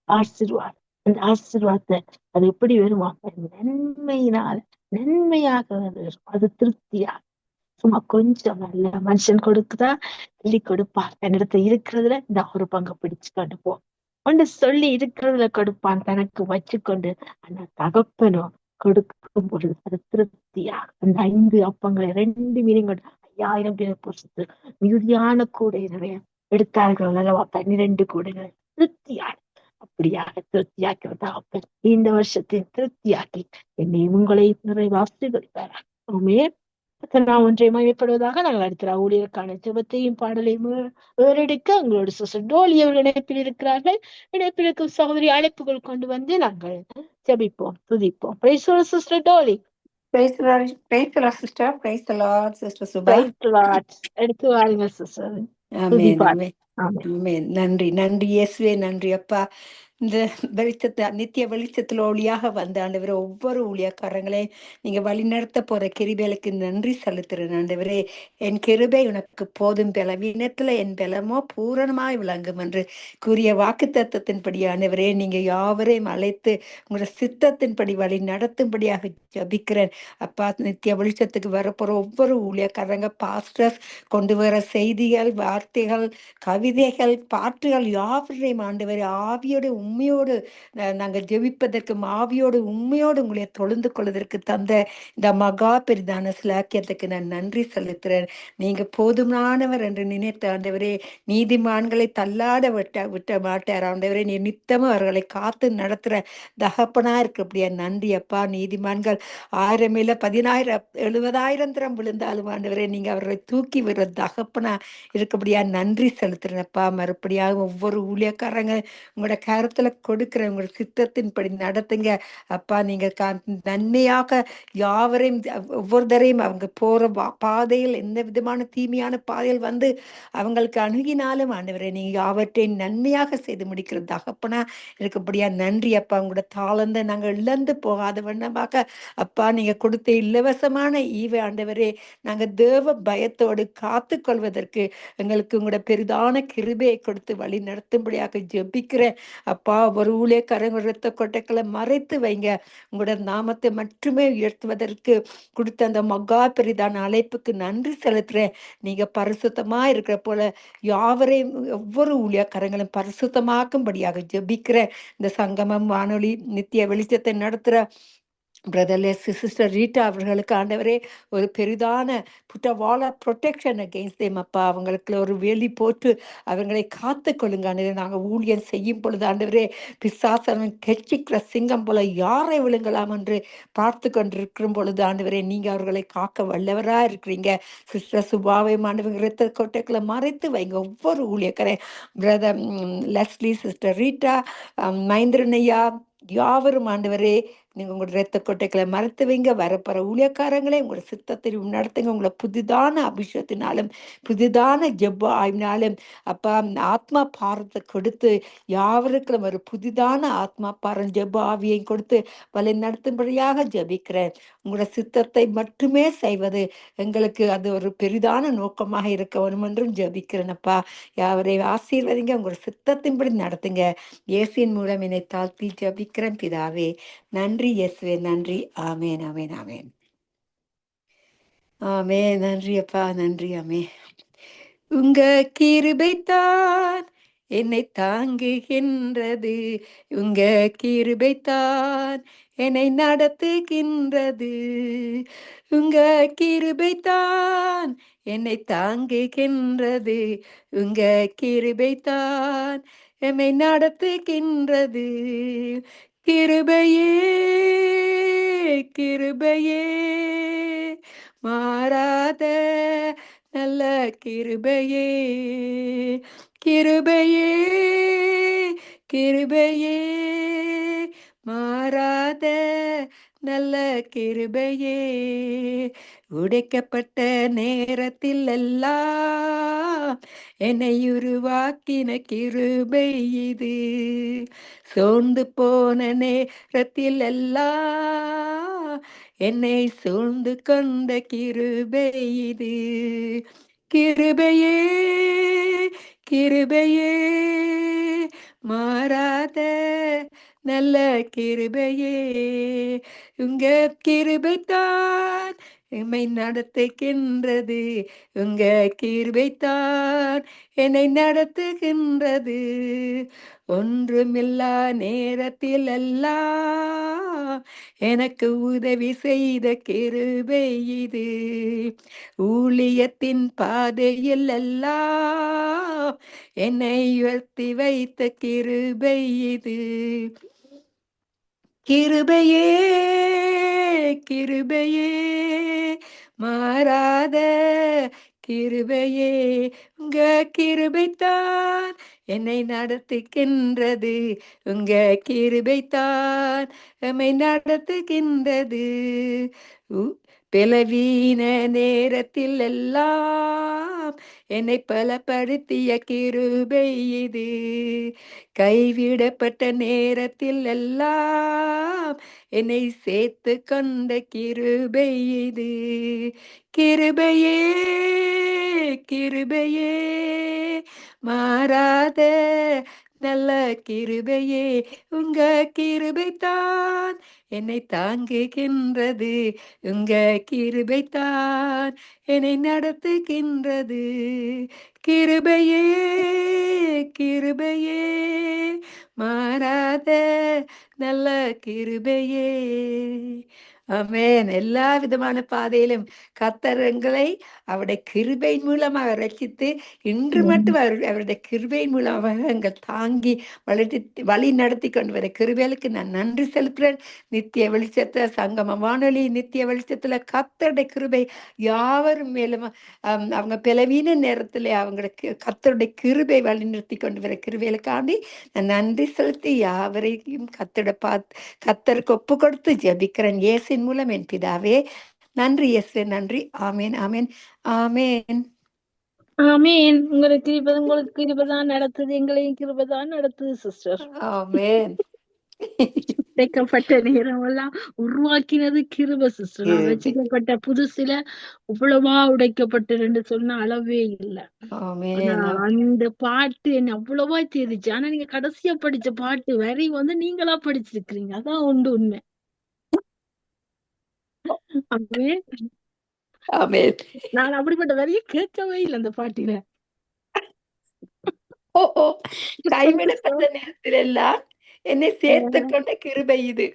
ஆசீர்வாதம். அந்த ஆசீர்வாதத்தை அது எப்படி வருமா? நன்மையினால, நன்மையாக வரும். அது திருப்தியாக. சும்மா கொஞ்சம் நல்ல மனுஷன் கொடுக்குதா சொல்லி கொடுப்பான். என்னிடத்துல இருக்கிறதுல இந்த ஒரு பங்கு பிடிச்சு கொண்டு போ ஒன்று சொல்லி இருக்கிறதுல கொடுப்பான், தனக்கு வச்சுக்கொண்டு. ஆனா தகப்பனும் கொடுக்கும் பொழுது அது திருப்தியா அந்த 5 அப்பங்களை 2 மீனையும் கொண்டு 5000 பேரை பொறுத்து மிகுதியான கூடை நிறைய எடுத்தார்கள் அல்லவா? 12 கூடைகள் திருப்தியான. அப்படியாக திருப்தியாக்கிற தகப்பன் இந்த வருஷத்தை திருப்தியாக்கி என்னை உங்களை நிறைவாசிகள் ஆமே. நான் ஒன்றை மையப்படுவதாக நாங்கள் அடுத்த ஊழியருக்கான ஜெபத்தையும் பாடலையும் ஏறெடுக்க எங்களோட சிஸ்டர் டோலி அவர்கள் இணைப்பில் இருக்கிறார்கள். இணைப்பில் இருக்கும் சகோதரி அழைப்புகள் கொண்டு வந்து நாங்கள் ஜெபிப்போம், துதிப்போம். Praise the Lord sister Dolly. Praise the Lord, praise the Lord sister. Praise the Lord sister Subha. Praise the Lord. எடுத்து வாருங்கள் சிஸ்டர். ஆமென், ஆமென், ஆமென். நன்றி, நன்றி இயேசுவே, நன்றி அப்பா. இந்த வெளிச்சத்தை, நித்திய வெளிச்சத்துல ஒளியாக வந்த ஆண்டவரே, ஒவ்வொரு ஊழியக்காரங்களே நீங்க வழிநடத்த போற கிருபைகளுக்கு நன்றி செலுத்துறேன் ஆண்டவரே. என் கிருபை உனக்கு போதும், பலவீனத்துல என் பலமோ பூரணமாய் விளங்கும் என்று கூறிய வாக்கு தத்தத்தின்படி ஆண்டவரே, நீங்க யாவரையும் அழைத்து உங்களோட சித்தத்தின்படி வழி நடத்தும்படியாக ஜபிக்கிறேன் அப்பா. நித்திய வெளிச்சத்துக்கு வரப்போற ஒவ்வொரு ஊழியக்காரங்க, பாஸ்டர்ஸ் கொண்டு வர செய்திகள், வார்த்தைகள், கவிதைகள், பாட்டுகள் யாவரையும் ஆண்டவரே ஆவியோடு உண்மையோடு நாங்கள் ஜெபிப்பதற்கு, ஆவியோடு உண்மையோடு உங்களை தொழுந்து கொள்வதற்கு தந்த இந்த மகா பெரிதான சிலாக்கியத்துக்கு நான் நன்றி செலுத்துறேன். நீங்க போதுமானவர் என்று நினைத்த ஆண்டவரே, நீதிமான்களை தள்ளாட விட்ட மாட்டார் ஆண்டவரே. நீ நித்தமும் அவர்களை காத்து நடத்துற தகப்பனா இருக்கு. அப்படியா நன்றி அப்பா. நீதிமான்கள் 1000 இல்ல 10,000 70,000 திறம் விழுந்தாலும் ஆண்டவரே, நீங்க அவர்களை தூக்கி விடுற தகப்பனா இருக்கபடியா நன்றி செலுத்துறேன்ப்பா. மறுபடியாக ஒவ்வொரு ஊழியக்காரங்க உங்களோட கருத்துல கொடுக்கிற உங்களோட சித்தத்தின்படி நடத்துங்க அப்பா. நீங்க நன்மையாக யாவரையும், ஒவ்வொருத்தரையும் அவங்க போற பாதையில் எந்த விதமான தீமையான பாதையில் வந்து அவங்களுக்கு அணுகினாலும் ஆண்டவரே, நீங்க யாவற்றையும் நன்மையாக செய்து முடிக்கிற தகப்பனா இருக்கபடியா நன்றி அப்பா. உங்களோட தாளந்த நாங்கள் இழந்து போகாத வண்ணமாக அப்பா, நீங்க கொடுத்த இலவசமான ஈவை ஆண்டவரே, நாங்க தேவ பயத்தோடு காத்து கொள்வதற்கு எங்களுக்கு உங்களோட பெரிதான கிருபையை கொடுத்து வழி நடத்தும்படியாக ஜெபிக்கிறேன் அப்பா. ஒரு ஊழியக்காரங்க இரத்த கொட்டைகளை மறைத்து வைங்க. உங்களோட நாமத்தை மட்டுமே உயர்த்துவதற்கு கொடுத்த அந்த மகா பெரிதான அழைப்புக்கு நன்றி செலுத்துறேன். நீங்க பரிசுத்தமா இருக்கிற போல யாவரையும் ஒவ்வொரு ஊழியக்காரங்களும் பரிசுத்தமாக்கும்படியாக ஜெபிக்கிறேன். இந்த சங்கமம் வானொலி நித்திய வெளிச்சத்தை நடத்துற பிரதர்லெஸ் சிஸ்டர் ரீட்டா அவர்களுக்கு ஆண்டவரே ஒரு பெரிதான put a wall of protection against them அப்பா. அவங்களுக்கு ஒரு வேலி போட்டு அவங்களை காத்து கொள்ளுங்க ஆண்டவரே. நாங்கள் ஊழியம் செய்யும் பொழுது ஆண்டவரே பிசாசனன் கெச்சிக்கிற சிங்கம் போல யாரை விழுங்கலாம் என்று பார்த்து கொண்டிருக்கும் பொழுது ஆண்டவரே நீங்க அவர்களை காக்க வல்லவரா இருக்கிறீங்க. சிஸ்டர் சுபாவை ஆண்டவங்க இரத்த கொட்டைகளை மறைத்து வைங்க ஒவ்வொரு ஊழியக்கரை பிரதர் லெஸ்லி சிஸ்டர் ரீட்டா மகேந்திரனையா யாவரும் ஆண்டவரே நீங்க உங்களோட இரத்த கொட்டைகளை மறைத்து வைங்க. வரப்போற ஊழியக்காரங்களே உங்களோட சித்தத்தை நடத்துங்க. உங்களை புதிதான அபிஷேகத்தினாலும் புதிதான ஜெப ஆய்வினாலும் அப்பா ஆத்மா பாரத்தை கொடுத்து யாவருக்கும் ஒரு புதிதான ஆத்மா பாரம் ஜெப ஆவியை கொடுத்து வழி நடத்தும்படியாக ஜெபிக்கிறேன். உங்களோட சித்தத்தை மட்டுமே செய்வது எங்களுக்கு அது ஒரு பெரிதான நோக்கமாக இருக்க வேணும் என்றும் ஜெபிக்கிறேனப்பா. யாவரையும் ஆசீர்வதிங்க. உங்களோட சித்தத்தின்படி நடத்துங்க. இயேசுவின் மூலம் என்னை தாழ்த்தி ஜெபிக்கிறேன் பிதாவே. நன்றி இயேசுவே, நன்றி. ஆமேன் ஆமேன் ஆமேன் ஆமேன். நன்றி அப்பா, நன்றி. ஆமேன். உங்க கிருபைத்தான் என்னை தாங்குகின்றது, உங்க கிருபைத்தான் என்னை நடத்துகின்றது, உங்க கிருபைத்தான் என்னை தாங்குகின்றது, உங்க கிருபைத்தான் என்னை நடத்துகின்றது. கிருபையே கிருபையே மாறாத நல்ல கிருபையே, கிருபையே கிருபையே மாறாத நல்ல கிருபையே. உடைக்கப்பட்ட நேரத்தில் எல்லாம் என்னை உருவாக்கின கிருபை இது, சோர்ந்து போன நேரத்தில் எல்லாம் என்னை சூழ்ந்து கொண்ட கிருபை இது. கிருபையே கிருபையே மாறாத நல்ல கிருபையே, உங்க கிருபைத்தான் என்னை நடத்துகின்றது, உங்க கிருபைத்தான் என்னை நடத்துகின்றது. ஒன்றுமில்லா நேரத்தில் எல்லாம் எனக்கு உதவி செய்த கிருபை இது, ஊழியத்தின் பாதையில் எல்லாம் என்னை உயர்த்தி வைத்த கிருபை இது. கிருபையே கிருபையே மாறாத கிருபையே, உங்க கிருபைத்தான் என்னை நடத்துகின்றது, உங்க கிருபைத்தான் என்னை நடத்துகின்றது. பலவீன நேரத்தில் எல்லாம் என்னை பலப்படுத்திய கிருபை இது, கைவிடப்பட்ட நேரத்தில் எல்லாம் என்னை சேர்த்து கொண்ட கிருபை இது. கிருபையே கிருபையே மாறாத நல்ல கிருபையே, உங்க கிருபைத்தான் என்னை தாங்குகின்றது, உங்க கிருபைத்தான் என்னை நடத்துகின்றது. கிருபையே கிருபையே மாறாத நல்ல கிருபையே. ஆமென். எல்லா விதமான பாதையிலும் கர்த்தர் எங்களை அவருடைய கிருபையின் மூலமாக ரட்சித்து இன்று மட்டும் அவருடைய கிருபையின் மூலமாக எங்கள் தாங்கி வழி நடத்தி கொண்டு வர கிருபைகளுக்கு நான் நன்றி செலுத்துறேன். நித்திய வெளிச்சத்துல சங்கம வானொலி நித்திய வெளிச்சத்துல கர்த்தருடைய கிருபை யாவரும் மேலும் அவங்க பலவீன நேரத்துல அவங்களுக்கு கர்த்தருடைய கிருபை வழி நிறுத்தி கொண்டு வர கிருபைகளுக்காண்டி நான் நன்றி செலுத்தி யாவரையும் கர்த்தருக்கு ஒப்பு கொடுத்து ஜெபிக்கிறேன் இயேசுவின் மூலம் என் பிதாவே. நன்றி இயேசுவே, நன்றி. ஆமேன் ஆமேன் ஆமேன் ஆமேன். உங்களுக்கு கிருபை தான் நடத்துது, எங்களையும் கிருபை தான் நடத்துது சிஸ்டர். ஆமேன். உடைக்கப்பட்ட நேரம் எல்லாம் உருவாக்கினது கிருபை சிஸ்டர். நான் கிருபை. ரசிக்கப்பட்ட புதுசுல இவ்வளவா உடைக்கப்பட்டு சொன்ன அளவே இல்லை. ஆனா ஆமென். அந்த பாட்டு என்ன அவ்வளவா தெரிஞ்சு. ஆனா நீங்க கடைசியா படிச்ச பாட்டு வரி நீங்களா படிச்சிருக்கிறீங்க. அதான் உண்மை. ஆமென். ஆமென். நான் அப்படிப்பட்ட வரியை கேட்கவே இல்லை அந்த பாட்டில. ஓ ஓ கைவிடப்பட்ட நேரத்தில் எல்லாம் என்னை சேர்த்து கொண்ட கிருபை இது.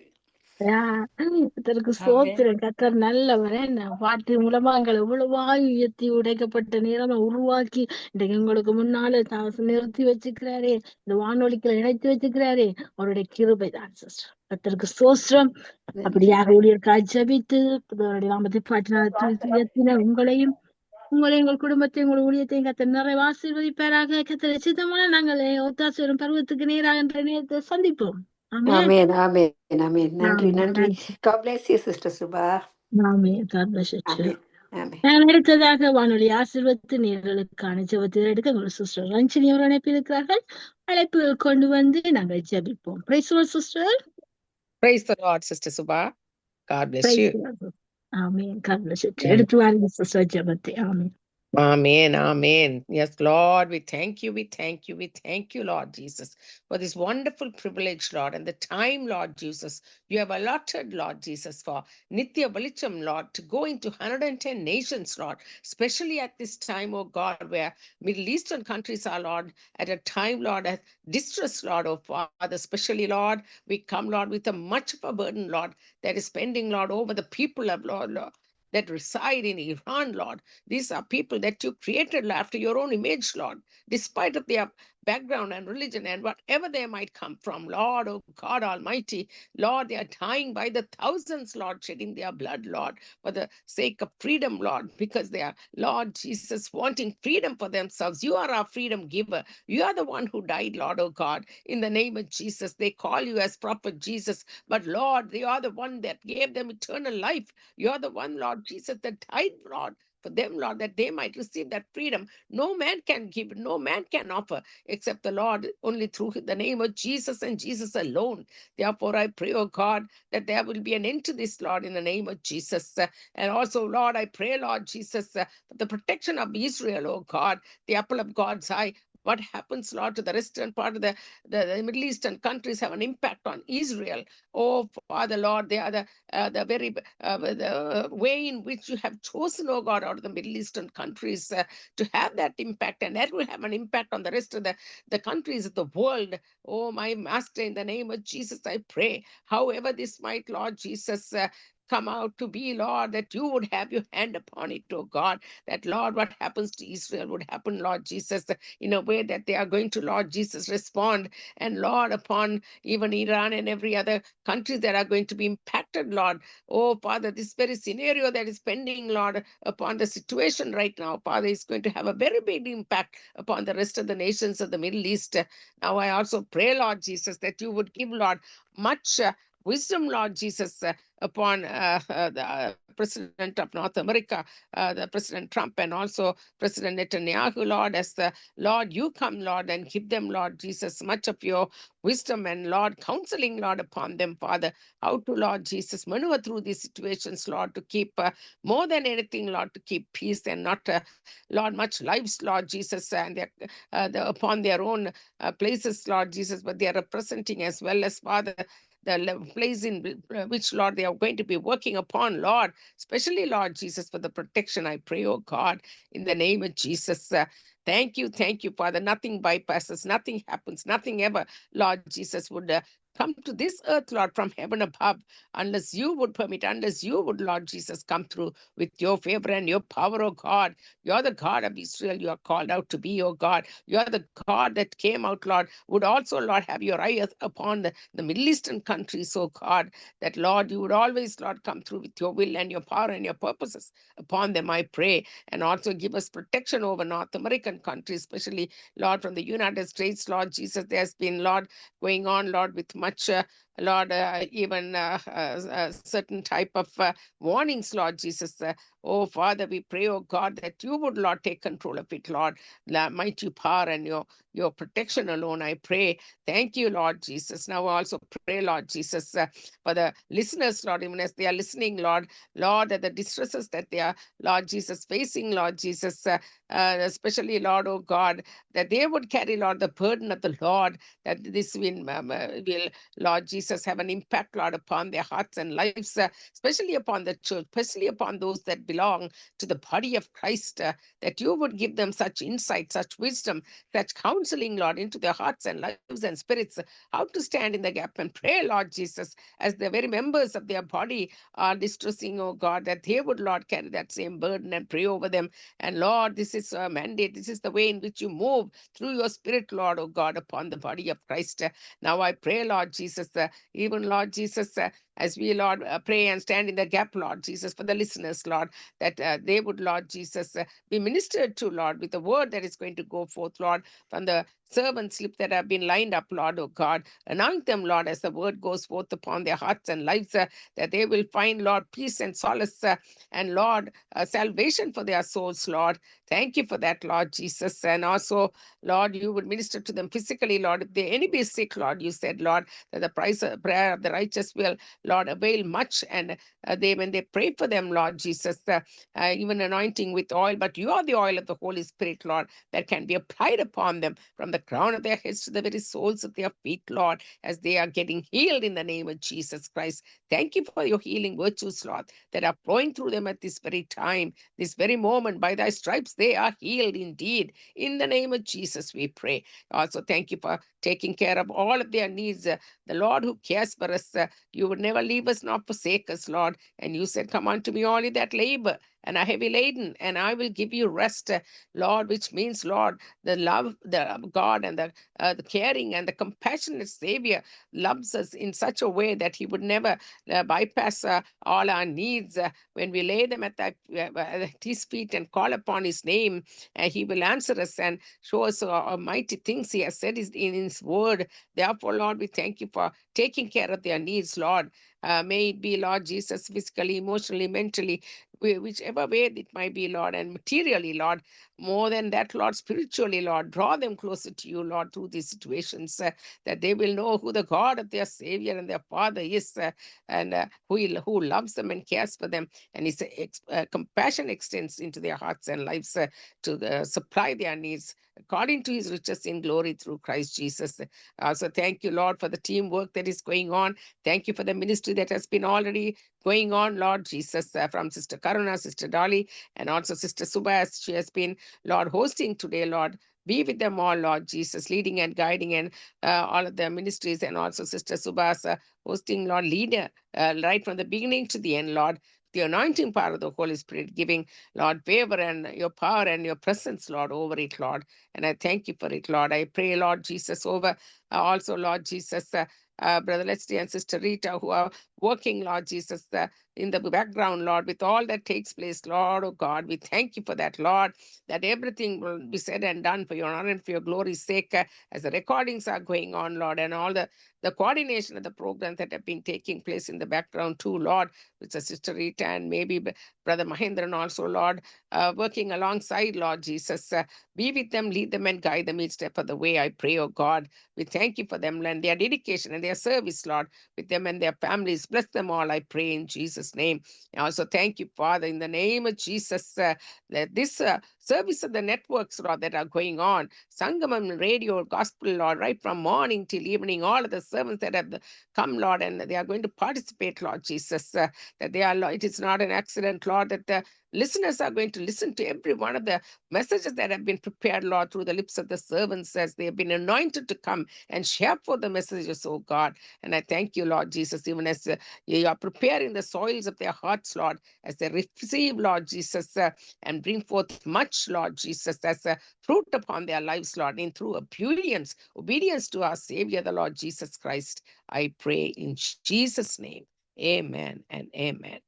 கர்த்தருக்கு ஆமென். ஸ்தோத்திரம். கர்த்தர் நல்லவர். என்ன பாட்டு மூலமா எங்களை எவ்வளவாய் உயர்த்தி உடைக்கப்பட்ட நேரம் உருவாக்கி இன்றைக்கு உங்களுக்கு முன்னால நிறுத்தி வச்சுக்கிறாரே, இந்த வானொலிகளை இணைத்து வச்சுக்கிறாரே, அவருடைய கிருபை தான் சிஸ்டர். கர்த்தருக்கு ஸ்தோத்திரம். நன்றி. அப்படியாக ஊழியர்க்காய் ஜெபித்து அவருடைய நாமத்தை பாட்டினால் உயர்த்தின உங்களையும் உங்கள் குடும்பத்தை உங்கள் ஊழியத்தையும் கர்த்தர் நிறைய ஆசீர்வதிப்பாராக. கர்த்தர் சித்தமான நாங்கள் ஒத்தாசரும் பருவத்துக்கு நேராக என்ற நேரத்தை சந்திப்போம். ஆமென். ஆமென். ஆமென். ஆமென். நன்றி ஆமென். நன்றி. God bless you, Sister Subha. Amen. God bless you too. ஆமென். ஆமென். நான் அடுத்ததாக வானொலி ஆசீர்வதித்து நேர்களுக்கான ஜெபத்தில் எடுக்க உங்கள் சிஸ்டர் ரஞ்சினி அவர் அழைப்பு இருக்கிறார்கள். அழைப்புகள் கொண்டு வந்து நாங்கள் ஜெபிப்போம். Praise the sister. Praise the Lord, Sister Subha. God bless praise you. The Lord. Amen. God bless you too. Amen. எடுத்து வாருங்க சிஸ்டர் ஜெபத்தை. ஆமென். Amen. Amen. Yes, Lord, we thank you. We thank you. We thank you, Lord Jesus, for this wonderful privilege, Lord, and the time, Lord Jesus, you have allotted, Lord Jesus, for Nitya Velicham, Lord, to go into 110 nations, Lord, especially at this time, oh God, where Middle Eastern countries are, Lord, at a time, Lord, of distress, Lord, oh Father, especially, Lord, we come, Lord, with a much of a burden, Lord, that is pending, Lord, over the people of, Lord, that reside in Iran, Lord. These are people that you created after your own image, Lord, despite of their background and religion and whatever they might come from, Lord, oh God Almighty, Lord, they are dying by the thousands, Lord, shedding their blood, Lord, for the sake of freedom, Lord, because they are, Lord Jesus, wanting freedom for themselves. You are our freedom giver. You are the one who died, Lord, oh God, in the name of Jesus. They call you as Prophet Jesus, but Lord, you are the one that gave them eternal life. You are the one, Lord Jesus, that died, Lord, for them, Lord, that they might receive that freedom. No man can give, no man can offer, except the Lord, only through the name of Jesus and Jesus alone. Therefore, I pray, oh God, that there will be an end to this, Lord, in the name of Jesus. And also, Lord, I pray, Lord Jesus, for the protection of Israel, oh God, the apple of God's eye. What happens, Lord, to the western part of the Middle Eastern countries have an impact on Israel. Oh, Father, Lord, they are the very the way in which you have chosen, oh God, out of the Middle Eastern countries to have that impact, and that will have an impact on the rest of the countries of the world. Oh, my Master, in the name of Jesus, I pray, however this might, Lord Jesus, come out to be, Lord, that you would have your hand upon it, oh God, that, Lord, what happens to Israel would happen, Lord Jesus, in a way that they are going to, Lord Jesus, respond, and Lord, upon even Iran and every other country that are going to be impacted, Lord. Oh, Father, this very scenario that is pending, Lord, upon the situation right now, Father, is going to have a very big impact upon the rest of the nations of the Middle East. Now, I also pray, Lord Jesus, that you would give, Lord, much wisdom, Lord Jesus, upon the President of North America, the President Trump, and also President Netanyahu, Lord, as the Lord, you come, Lord, and give them, Lord Jesus, much of your wisdom and, Lord, counseling, Lord, upon them, Father, how to, Lord Jesus, maneuver through these situations, Lord, to keep more than anything, Lord, to keep peace and not, Lord, much lives, Lord Jesus, and upon their own places, Lord Jesus, but they are representing as well as, Father, the place in which, Lord, they are going to be working upon, Lord, especially, Lord Jesus, for the protection. I pray, oh God, in the name of Jesus. Thank you, Father. Nothing bypasses, nothing happens, nothing ever, Lord Jesus, would come to this earth, Lord, from heaven above, unless you would permit, unless you would, Lord Jesus, come through with your favor and your power, oh God. You're the God of Israel. You are called out to be, oh God. You're the God that came out, Lord, would also, Lord, have your eye upon the Middle Eastern countries, oh God, that, Lord, you would always, Lord, come through with your will and your power and your purposes upon them, I pray. And also give us protection over North American countries, especially, Lord, from the United States, Lord Jesus. There's been, Lord, going on, Lord, with much Lord, even certain type of warnings, Lord Jesus. Oh, Father, we pray, oh God, that you would, Lord, take control of it, Lord. Mighty power and your protection alone, I pray. Thank you, Lord Jesus. Now I also pray, Lord Jesus, for the listeners, Lord, even as they are listening, Lord, that the distresses that they are, Lord Jesus, facing, Lord Jesus, especially, Lord, oh God, that they would carry, Lord, the burden of the Lord, that this will, Lord Jesus, have an impact, Lord, upon their hearts and lives, especially upon the church, especially upon those that belong to the body of Christ, that you would give them such insight, such wisdom, such counseling, Lord, into their hearts and lives and spirits, how to stand in the gap and pray, Lord Jesus, as the very members of their body are distressing, oh God, that they would, Lord, carry that same burden and pray over them. And Lord, this is a mandate. This is the way in which you move through your spirit, Lord, oh God, upon the body of Christ. Now I pray, Lord Jesus, even Lord Jesus, as we, Lord, pray and stand in the gap, Lord Jesus, for the listeners, Lord, that they would, Lord Jesus, be ministered to, Lord, with the word that is going to go forth, Lord, from the servant slip that have been lined up, Lord, oh God. Anoint them, Lord, as the word goes forth upon their hearts and lives, that they will find, Lord, peace and solace, and Lord, salvation for their souls, Lord. Thank you for that, Lord Jesus. And also, Lord, you would minister to them physically, Lord. If any be sick, Lord, you said, Lord, that the prayer of the righteous will, Lord, avail much. And when they pray for them, Lord Jesus, even anointing with oil, but you are the oil of the Holy Spirit, Lord, that can be applied upon them from the crown of their heads to the very soles of their feet, Lord, as they are getting healed in the name of Jesus Christ. Thank you for your healing virtues, Lord, that are flowing through them at this very time, this very moment. By thy stripes, they are healed indeed. In the name of Jesus, we pray. Also, thank you for taking care of all of their needs. The Lord who cares for us, you would never leave us nor forsake us, Lord. And you said, come unto me, all you that labor and are heavy laden, and I will give you rest, Lord, which means, Lord, the love of God and the caring and the compassionate Savior loves us in such a way that he would never bypass all our needs. When we lay them at his feet and call upon his name, he will answer us and show us mighty things he has said in his word. Therefore, Lord, we thank you for taking care of their needs, Lord. May it be, Lord Jesus, physically, emotionally, mentally, whichever way it might be, Lord, and materially, Lord. More than that, Lord, spiritually, Lord, draw them closer to you, Lord, through these situations, that they will know who the God of their Savior and their Father is, and who loves them and cares for them, and his compassion extends into their hearts and lives to supply their needs according to his riches in glory through Christ Jesus. So thank you, Lord, for the teamwork that is going on. Thank you for the ministry that has been already going on, Lord Jesus, from Sister Karuna, Sister Dolly, and also Sister Subha, as she has been, Lord, hosting today, Lord. Be with them all, Lord Jesus, leading and guiding, and all of their ministries, and also Sister Subhasa hosting, Lord, leader right from the beginning to the end, Lord. The anointing power of the Holy Spirit, giving, Lord, favor and your power and your presence, Lord, over it, Lord. And I thank you for it, Lord. I pray, Lord Jesus, over also, Lord Jesus, Brother Leslie and Sister Rita, who are working, Lord Jesus, in the background, Lord, with all that takes place, Lord, oh God, we thank you for that, Lord, that everything will be said and done for your honor and for your glory's sake, as the recordings are going on, Lord, and all the coordination of the programs that have been taking place in the background too, Lord, with Sister Rita and maybe Brother Mahendran also, Lord, working alongside, Lord Jesus. Be with them, lead them, and guide them each step of the way, I pray, oh God. We thank you for them and their dedication and their service, Lord, with them and their families. Bless them all, I pray, in Jesus' name. I also thank you, Father, in the name of Jesus, that this service of the networks, Lord, that are going on, Sangamam Radio, Gospel, Lord, right from morning till evening, all of the servants that have come, Lord, and they are going to participate, Lord Jesus, that they are, Lord, it is not an accident, Lord, that the listeners are going to listen to every one of the messages that have been prepared, Lord, through the lips of the servants as they have been anointed to come and share for the messages, oh God. And I thank you, Lord Jesus, even as you are preparing the soils of their hearts, Lord, as they receive, Lord Jesus, and bring forth much, Lord Jesus, as a fruit upon their lives, Lord, in through obedience to our Savior, the Lord Jesus Christ. I pray in Jesus' name. Amen and amen.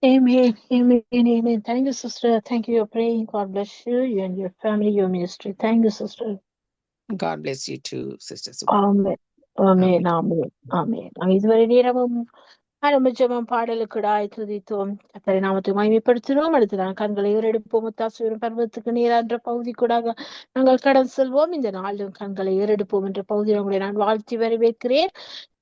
Amen, amen, amen. Thank you, sister. Thank you for praying. God bless you, you and your family, your ministry. Thank you, sister. God bless you too, Sister Subha. Amen. ஆமென், ஆமென், ஆமென். நாம் இதுவரை நேரமும் ஆரம்பிச்சோம் பாடலுக்குடாய் துதித்தோம். கர்த்தரை நாமத்தை மகிமைப்படுத்தினோம். அடுத்ததான் கண்களை ஏறெடுப்போம். முத்தாசுவரம் பர்வத்துக்கு நேரான்ற பகுதி கூடாக நாங்கள் கடன் செல்வோம். இந்த நாளும் கண்களை ஏறெடுப்போம் என்ற பகுதியில் உங்களை நான் வாழ்த்தி வரவேற்கிறேன்.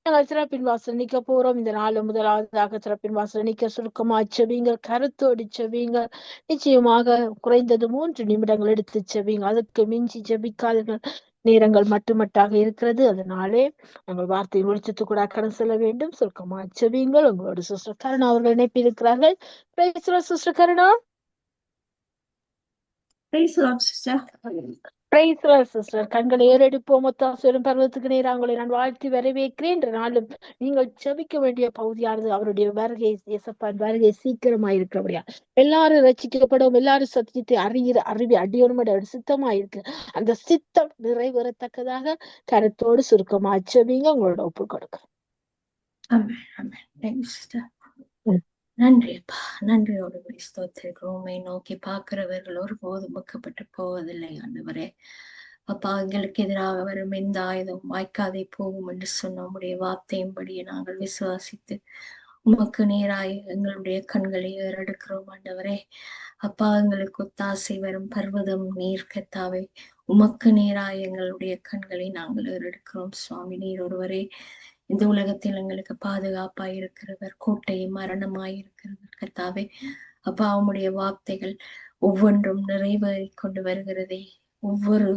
நாங்கள் திறப்பின் வாசல் நிக்க போறோம். இந்த நாள் முதலாவதாக திறப்பின் வாசல் நிக்க சுருக்கமா செவிங்கள், கருத்தோடு செவிங்கள். நிச்சயமாக குறைந்தது 3 நிமிடங்கள் எடுத்து செவிங்க. அதற்கு மிஞ்சி ஜெபிக்காதீர்கள். நேரங்கள் மட்டுமட்டாக இருக்கிறது. அதனாலே நாங்கள் வார்த்தையை வெளிச்சத்து கூட கடன் செல்ல வேண்டும். சுருக்கமா செவியுங்கள். உங்களோட சிஸ்டர் கருணா அவர்கள் இணைப்பிருக்கிறார்கள். சிஸ்டர் கருணா. சிஸ்டர் கண்களை ஏறெடுப்போம். முத்தாசுவரம் பர்வத்துக்கு நேராக உங்களை நான் வாழ்த்தி வரவேற்கிறேன். என்ற நாளும் நீங்கள் செபிக்க வேண்டிய பகுதியானது அவருடைய வருகை, இயேசப்பான் வருகை சீக்கிரமாயிருக்கிறபடியா எல்லாரும் ரட்சிக்கப்படும், எல்லாரும் சத்தியத்தை அறிவி அடியோனும் சித்தமாயிருக்கு. அந்த சித்தம் நிறைவேறத்தக்கதாக கருத்தோடு சுருக்கமா செபிங்க. உங்களோட ஒப்பு கொடுக்க. நன்றி அப்பா, நன்றியோடு ஸ்தோத்திரிக்கிறோம். உம்மை நோக்கி பார்க்கிறவர்கள் ஒருபோதும் வெட்கப்பட்டு போவதில்லை ஆண்டவரே. அப்பா, எங்களுக்கு எதிராக வரும் எந்த ஆயுதம் வாய்க்காதே போகும் என்று சொன்ன உம்முடைய வார்த்தையின்படியே நாங்கள் விசுவாசித்து உமக்கு நேராய் எங்களுடைய கண்களை ஏறெடுக்கிறோம் ஆண்டவரே. அப்பா, எங்களுக்கு ஒத்தாசை வரும் பர்வதம் நீர் கர்த்தாவே. உமக்கு நேராய் எங்களுடைய கண்களை நாங்கள் ஏறெடுக்கிறோம் சுவாமி. நீர் ஒருவரே இந்த உலகத்தில் எங்களுக்கு பாதுகாப்பாய் இருக்கிறவர், கோட்டையும் மரணமாய் இருக்கிறவர் கர்த்தாவே. அப்பா, உம்முடைய வார்த்தைகள் ஒவ்வொன்றும் நிறைவேறி கொண்டு வருகிறதே. ஒவ்வொரு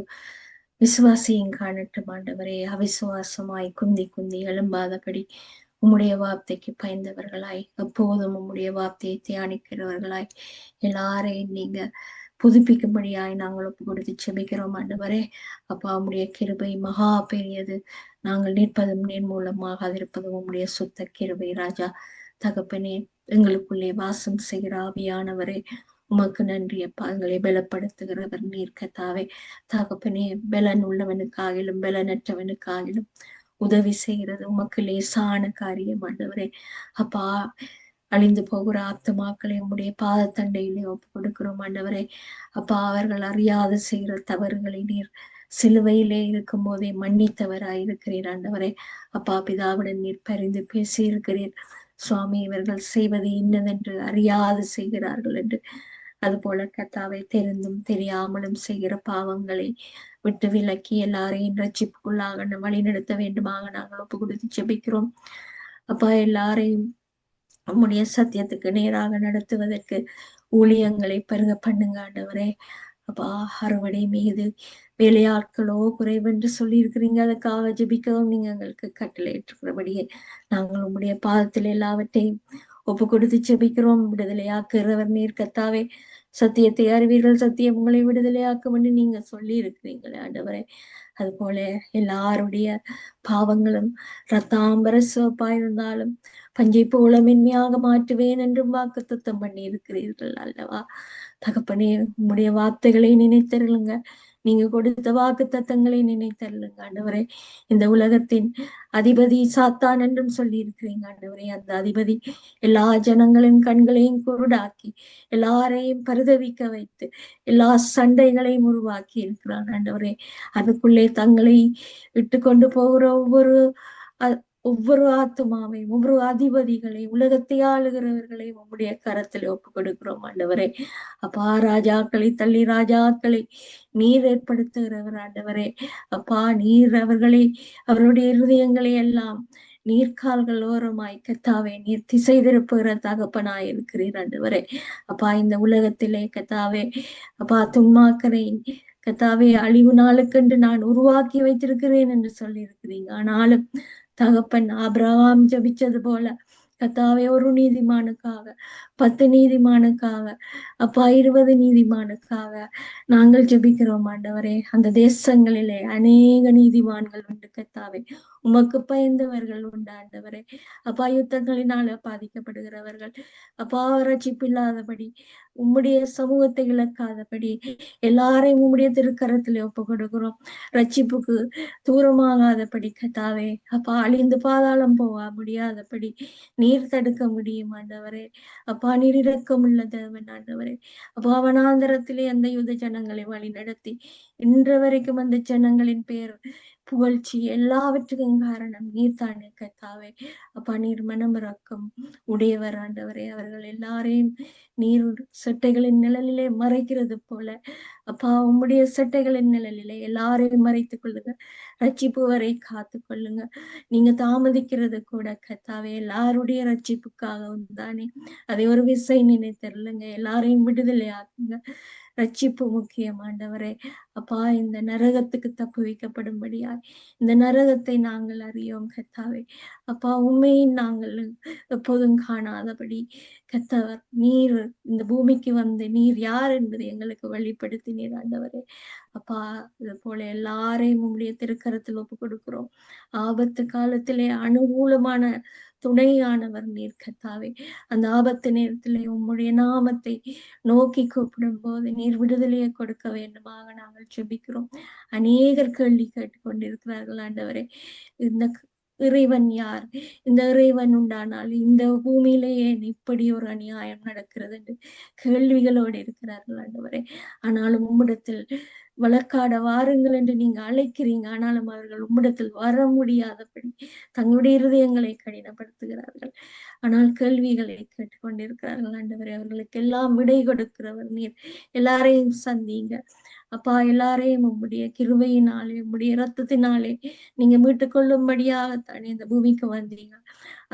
விசுவாசியும் காணட்டும் ஆண்டவரே. அவிசுவாசமாய் குந்தி குந்தி எழும்பாதபடி உம்முடைய வார்த்தைக்கு பயந்தவர்களாய், எப்போதும் உம்முடைய வார்த்தையை தியானிக்கிறவர்களாய் எல்லாரையும் நீங்க புதுப்பிக்கும்படியாய் நாங்கள் ஒப்பு கொடுத்து செபிக்கிறோம் ஆண்டவரே. அப்பா, உம்முடைய கிருபை மகா பெரியது. நாங்கள் நிற்பதும் நீர் மூலமாக அதிருப்பதும் உம்முடைய சுத்த கிருபை ராஜா. தகப்பனே, எங்களுக்குள்ளே வாசம் செய்கிற ஆவியானவரே, உமக்கு நன்றி அப்பா. எங்களை பலப்படுத்துகிறவர் நீர் கர்த்தாவே. தகப்பனே, பலன் உள்ளவனுக்காகிலும் பலனற்றவனுக்காகிலும் உதவி செய்கிறது உமக்கு லேசான காரியம் ஆண்டவரே. அப்பா, அழிந்து போகிற ஆத்துமாக்களை உம்முடைய பாதத்தண்டையிலே ஒப்பு கொடுக்கிறோம் ஆண்டவரே. அப்பா, அவர்கள் அறியாது செய்கிற தவறுகளை நீர் சிலுவையிலே இருக்கும் போதே மன்னித்தவராய் இருக்கிறீர் ஆண்டவரே. அப்பா, பிதாவுடன் நீர் பரிந்து பேசி இருக்கிறீர் சுவாமி. இவர்கள் செய்வது இன்னதென்று அறியாது செய்கிறார்கள் என்று. அதுபோல கர்த்தாவை தெரிந்தும் தெரியாமலும் செய்கிற பாவங்களை விட்டு விலக்கி எல்லாரையும் ரட்சிப்புக்குள்ளாக வழி நடத்த வேண்டுமாக நாங்கள் ஒப்பு கொடுத்து ஜெபிக்கிறோம் அப்பா. எல்லாரையும் உம்முடைய சத்தியத்துக்கு நேராக நடத்துவதற்கு ஊழியங்களை பெருக பண்ணுங்க ஆண்டவரே. அப்பா, அறுவடை மீது வேலையாட்களோ குறைவென்று சொல்லி இருக்கிறீங்க. அதுக்காக ஜெபிக்கவும் நீங்க எங்களுக்கு கட்டளை ஏற்றுக்கிறபடியே நாங்கள் உம்முடைய பாதத்தில் எல்லாவற்றையும் ஒப்பு கொடுத்து ஜெபிக்கிறோம். விடுதலையாக்குறவர் நீர் கர்த்தாவே. சத்தியத்தை அறிவீர்கள், சத்தியம் உங்களை விடுதலையாக்கும் என்று நீங்க சொல்லி இருக்கிறீங்களே ஆண்டவரே. அது போல எல்லாருடைய பாவங்களும் ரத்தாம்பர சிவப்பாயிருந்தாலும் பஞ்சை போல மென்மையாக மாற்றுவேன் என்றும் வாக்குத்தத்தம் பண்ணி இருக்கிறீர்கள் அல்லவா தகப்பனே. உம்முடைய வார்த்தைகளை நினைத்தருளுங்க. நீங்க கொடுத்த வாக்கு தத்தங்களை நினைத்தருளுங்க ஆண்டவரே. இந்த உலகத்தின் அதிபதி சாத்தான் என்றும் சொல்லி இருக்கிறீங்க ஆண்டவரே. அந்த அதிபதி எல்லா ஜனங்களின் கண்களையும் குருடாக்கி எல்லாரையும் பரிதவிக்க வைத்து எல்லா சண்டைகளையும் உருவாக்கி இருக்கிறான் ஆண்டவரே. அதுக்குள்ளே தங்களை விட்டு கொண்டு போகிற ஒவ்வொரு ஆத்துமாவையும் ஒவ்வொரு அதிபதிகளை உலகத்தை ஆளுகிறவர்களை உம்முடைய கரத்தில் ஒப்பு கொடுக்கிறோம் ஆண்டவரே. அப்பா, ராஜாக்களை தள்ளி ராஜாக்களை நீர் ஏற்படுத்துகிறவர் ஆண்டவரே. அப்பா, நீர் அவருடைய இருதயங்களை எல்லாம் நீர்கால்கள் ஓரமாய் கத்தாவே நீர் திசை திருப்புகிற தகப்பனாய் இருக்கிறீர் ஆண்டவரே. அப்பா, இந்த உலகத்திலே கத்தாவே அப்பா துன்மாக்கரை கத்தாவே அழிவு நாளுக்கென்று நான் உருவாக்கி வைத்திருக்கிறேன் என்று சொல்லி இருக்கிறீங்க. ஆனாலும் தகப்பன் ஆபிரகாம் ஜபிச்சது போல கத்தாவே ஒரு நீதிமானுக்காக 10 நீதிமானுக்காக அப்பா 20 நீதிமானுக்காக நாங்கள் ஜெபிக்கிறோம் ஆண்டவரே. அந்த தேசங்களிலே அநேக நீதிமான்கள் உண்டு கத்தாவே. உமக்கு பயந்தவர்கள் உண்டு ஆண்டவரே. அப்பா, யுத்தங்களினால பாதிக்கப்படுகிறவர்கள் அப்பா ரட்சிப்பில்லாதபடி உம்முடைய சமூகத்தை இழக்காதபடி எல்லாரையும் உம்முடைய திருக்கரத்திலே ஒப்பு கொடுக்கிறோம். ரட்சிப்புக்கு தூரமாகாதபடி கத்தாவே. அப்பா, அழிந்து பாதாளம் போக முடியாதபடி நீர் தடுக்க முடியும் ஆண்டவரே. அப்பா, நீர் இரக்கம் உள்ள தேவன் ஆண்டவரே. அப்பா, வனாந்தரத்திலே அந்த யுத ஜனங்களை வழி நடத்தி இன்று வரைக்கும் அந்த ஜனங்களின் புகழ்ச்சி எல்லாவற்றுக்கும் காரணம் நீர் தானே கர்த்தாவே. அப்பா நீர் மனமிரக்கம் உடையவர் ஆண்டவரே. அவர்கள் எல்லாரையும் நீர் சட்டைகளின் நிழலிலே மறைக்கிறது போல அப்பா உம்முடைய சட்டைகளின் நிழலிலே எல்லாரையும் மறைத்துக் கொள்ளுங்க. ரட்சிப்பு வரை காத்து கொள்ளுங்க. நீங்க தாமதிக்கிறது கூட கர்த்தாவே எல்லாருடைய ரட்சிப்புக்காகவும் தானே. அதை ஒரு விசை நினைத்தருளுங்க. எல்லாரையும் விடுதலை ஆக்குங்க. ரட்சிப்பு முக்கியம் ஆண்டவரே. அப்பா இந்த நரகத்துக்கு தப்பு வைக்கப்படும்படியாய் இந்த நரகத்தை நாங்கள் அறியோம் கர்த்தாவே. அப்பா உண்மையை நாங்கள் எப்போதும் காணாதபடி கர்த்தவர் நீர் இந்த பூமிக்கு வந்து நீர் யார் என்பதை எங்களுக்கு வெளிப்படுத்தினீர் ஆண்டவரே. அப்பா இது போல எல்லாரையும் உம்முடைய திருக்கரத்தில் ஒப்பு கொடுக்கிறோம். ஆபத்து காலத்திலே அனுகூலமான துணையானவர் நீர் கர்த்தாவே. அந்த ஆபத்து நேரத்திலே உம்முடைய நாமத்தை நோக்கி கூப்பிடும் போது நீர் விடுதலையை கொடுக்க வேண்டுமாக நாங்கள் ஜெபிக்கிறோம். அநேகர் கேள்வி கேட்டுக்கொண்டிருக்கிறார்கள் ஆண்டவரே. இந்த இறைவன் யார்? இந்த இறைவன் உண்டானால் இந்த பூமியிலேயே இப்படி ஒரு அநியாயம் நடக்கிறது என்று கேள்விகளோடு இருக்கிறார்கள் ஆண்டவரே. ஆனாலும் உம்மிடத்தில் வழக்காட வாருங்கள் என்று நீங்க அழைக்கிறீங்க. ஆனாலும் அவர்கள் உம்மிடத்தில் வர முடியாதபடி தங்களுடைய இருதயங்களை கடினப்படுத்துகிறார்கள். ஆனால் கேள்விகளை கேட்டுக்கொண்டிருக்கிறார்கள் ஆண்டவரே. அவர்களுக்கு எல்லாம் விடை கொடுக்கிறவர் நீர். எல்லாரையும் சந்திங்க அப்பா. எல்லாரையும் உம்முடைய கிருபையினாலே உம்முடைய இரத்தத்தினாலே நீங்க மீட்டுக் கொள்ளும்படியாகத்தானே இந்த பூமிக்கு வந்தீங்க.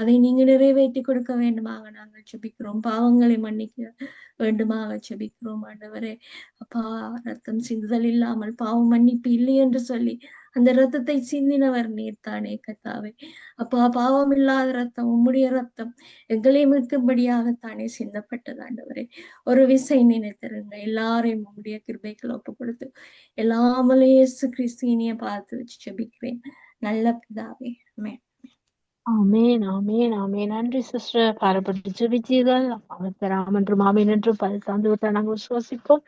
அதை நீங்க நிறைவேற்றி கொடுக்க வேண்டுமாக நாங்கள் ஜெபிக்கிறோம். பாவங்களை மன்னிக்க வேண்டுமாக ஜெபிக்கிறோம் ஆண்டவரே. அப்பா ரத்தம் சிந்துதல் இல்லாமல் பாவம் மன்னிப்பு இல்லை என்று சொல்லி அந்த ரத்தத்தை சிந்தினவர் நீர் தானே கர்த்தாவே. அப்பா பாவம் இல்லாத ரத்தம் உம்முடைய ரத்தம் எங்களை மீட்கும்படியாகத்தானே சிந்தப்பட்டது ஆண்டவரே. ஒரு விசை நினைத்திருங்க. எல்லாரையும் உம்முடைய கிருபைகள் ஒப்பு கொடுத்து எல்லாமலே இயேசு கிறிஸ்து இனிய பார்த்து வச்சு ஜெபிக்கிறேன் நல்ல பிதாவே. ஆமென். ஆமேன் ஆமேன் ஆமேன். நன்றி சிஸ்டர், பாரப்பட்டு ஜெபித்தீர்கள். அவர் ராம் என்றும் ஆமேன் என்றும் சார்ந்து விட்டால் நாங்கள் விசுவாசிப்போம்.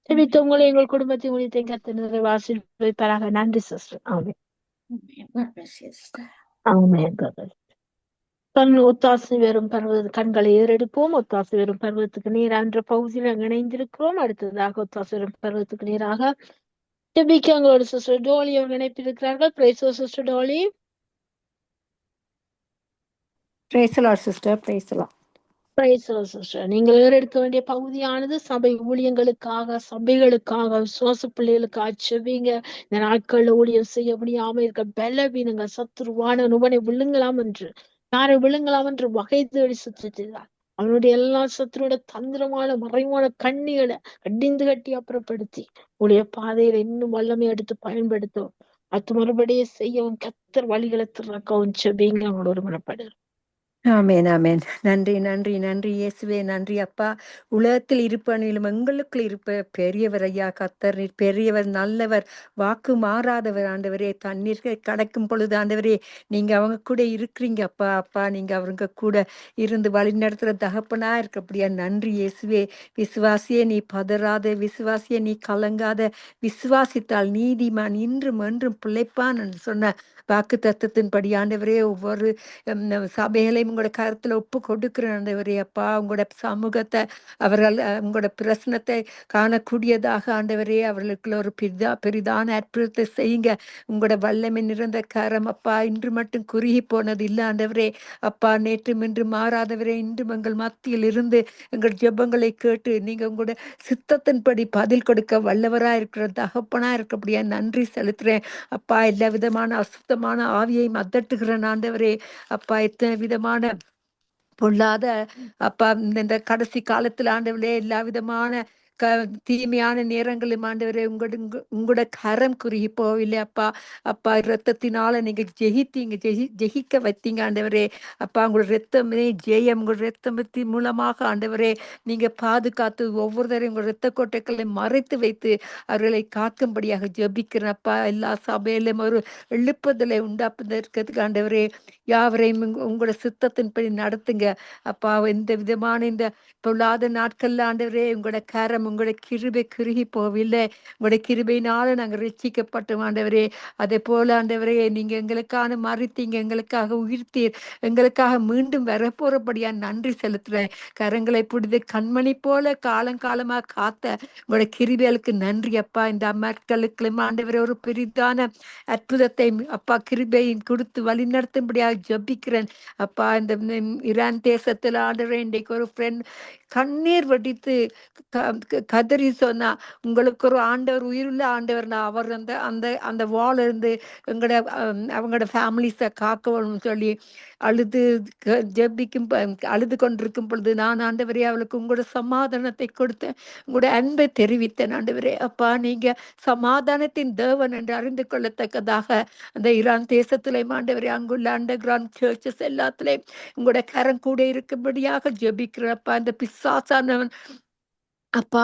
ஜெபித்த உங்களை எங்கள் குடும்பத்தை முடித்த கர்த்தர் நிறைவாசி வைப்பாராக. நன்றி sister. Amen God bless you, sister. ஆமேன். கண் ஒத்தாசை வரும் பருவ கண்களை ஏறெடுப்போம். ஒத்தாசை வரும் பருவத்துக்கு நேராக என்ற பகுதியில் இணைந்திருக்கிறோம். அடுத்ததாக ஒத்தாசை வரும் பருவத்துக்கு நேராக ஜெபிக்க எங்களோட சிஸ்டர் டோலி அவங்க இணைப்பிருக்கிறார்கள். Praise sister Dolly. Praise the Lord, sister. Praise the Lord. Sister, நீங்கள் ஏறெடுக்க வேண்டிய பகுதியானது சபை ஊழியங்களுக்காக, சபைகளுக்காக, விசுவாச பிள்ளைகளுக்காக செபிங்க. இந்த நாட்கள்ல ஊழியம் செய்ய முடியாம இருக்க பலவீனங்க சத்துருவான நுவனை விழுங்கலாம் என்று யாரை விழுங்கலாம் என்று வகை தேடி சுற்றினார். அவனுடைய எல்லா சத்துருவோட தந்திரமான மறைவான கண்ணிகளை கடிந்து கட்டி அப்புறப்படுத்தி உடைய பாதையில இன்னும் வல்லமை எடுத்து பயன்படுத்தும். அது மறுபடியும் செய்யவும் கத்தர் வழிகளை திறக்கவும் செபிங்க. அவங்களோட ஒரு முறைப்படு. ஆமேன் ஆமேன். நன்றி நன்றி நன்றி இயேசுவே. நன்றி அப்பா. உலகத்தில் இருப்பனிலும் எங்களுக்குள் இருப்ப பெரியவர் ஐயா. கர்த்தர் நீர் பெரியவர், நல்லவர், வாக்கு மாறாதவர் ஆண்டவரே. தண்ணீர் கடக்கும் பொழுது ஆண்டவரே நீங்க அவங்க கூட இருக்கிறீங்க அப்பா. அப்பா நீங்க அவங்க கூட இருந்து வழி நடத்துற தகப்பனா இருக்கப்படியா. நன்றி இயேசுவே. விசுவாசியே நீ பதறாத, விசுவாசியே நீ கலங்காத, விசுவாசித்தால் நீதிமான் இன்றும் என்றும் பிழைப்பான் என்று சொன்ன வாக்கு தத்துவத்தின்படி ஆண்டவரே ஒவ்வொரு சபைகளையும் உங்களோட கருத்துல ஒப்பு கொடுக்கிற ஆண்டவரே அப்பா. உங்களோட சமூகத்தை அவர்கள் உங்களோட பிரசனத்தை காணக்கூடியதாக ஆண்டவரே அவர்களுக்குள்ள ஒரு பெரிதான அற்புதத்தை செய்யுங்க. உங்களோட வல்லமை நிறைந்த கரம் அப்பா இன்று மட்டும் குறுகி போனது இல்லை ஆண்டவரே அப்பா. நேற்றும் இன்று மாறாதவரே, இன்றும் எங்கள் மத்தியில் இருந்து எங்கள் ஜெபங்களை கேட்டு நீங்க உங்களோட சித்தத்தின்படி பதில் கொடுக்க வல்லவரா இருக்கிற தகப்பனா இருக்கப்படியா நன்றி செலுத்துறேன் அப்பா. எல்லா விதமான அசுத்தமான ஆவியையும் அதட்டுகிறேன் ஆண்டவரே அப்பா. எத்தனை விதமான பொல்லாத அப்பா இந்த கடைசி காலத்துல ஆண்டவரே எல்லா விதமான தீமையான நேரங்களும் ஆண்டவரே உங்களோட கரம் குறுகி போவில்லை அப்பா. அப்பா இரத்தத்தினால நீங்க ஜெயித்தீங்க, ஜெயிக்க வைத்தீங்க ஆண்டவரே அப்பா. உங்களோட ரத்தமே ஜெயம். உங்களோட ரத்தத்தின் மூலமாக ஆண்டவரே நீங்க பாதுகாத்து ஒவ்வொருத்தரையும் உங்களோட ரத்த கோட்டைகளை மறைத்து வைத்து அவர்களை காக்கும்படியாக ஜெபிக்கிறேன் அப்பா. எல்லா சபையிலும் ஒரு எழுப்புதலை உண்டாப்பதற்கு ஆண்டவரே யாவரையும் உங்களோட சித்தத்தின்படி நடத்துங்க அப்பா. எந்த விதமான இந்த பொல்லாத நாட்கள்ல ஆண்டவரே உங்களோட கரம் ஆனாலும் உங்களுடைய கிருபை குறுகி போகவில்லை. உங்களுடைய கிருபையினால நாங்கள் ரட்சிக்கப்பட்டோம் ஆண்டவரே. அதே போல ஆண்டவரே, நீங்க எங்களுக்கான மறித்தீங்க, எங்களுக்காக உயிர்த்தீர், எங்களுக்காக மீண்டும் வரப்போறபடியா நன்றி செலுத்துறேன். கரங்களை பிடித்து கண்மணி போல காலங்காலமா காத்த உங்களுடைய கிருபைகளுக்கு நன்றி அப்பா. இந்த மக்களுக்கு ஆண்டவரே ஒரு பெரிதான அற்புதத்தை அப்பா கிருபையும் கொடுத்து வழிநடத்தும்படியாக ஜபிக்கிறேன் அப்பா. இந்த ஈரான் தேசத்துல ஆண்டவரே, இன்றைக்கு ஒரு ஃப்ரெண்ட் கண்ணீர் வடித்து கதறி சொன்னா, உங்களுக்கு ஒரு ஆண்டவர், உயிருள்ள ஆண்டவர்னா அவர் அந்த அந்த அந்த வால் இருந்து எங்களோட அவங்களோட ஃபேமிலிஸை காக்கணும்னு சொல்லி அழுது ஜெபிக்கும் அழுது கொண்டிருக்கும் பொழுது, நான் ஆண்டவரே அவளுக்கு உங்களோட சமாதானத்தை கொடுத்தேன், உங்களோட அன்பை தெரிவித்தேன் ஆண்டவரே. அப்பா, நீங்க சமாதானத்தின் தேவன் என்று அறிந்து கொள்ளத்தக்கதாக அந்த ஈரான் தேசத்திலே ஆண்டவரே, அங்குள்ள அண்டர் கிரவுண்ட் சர்ச்சஸ் எல்லாத்திலையும் உங்களோட கரம் கூட இருக்கும்படியாக ஜெபிக்கிறப்பா. இந்த பிசாசானவன் அப்பா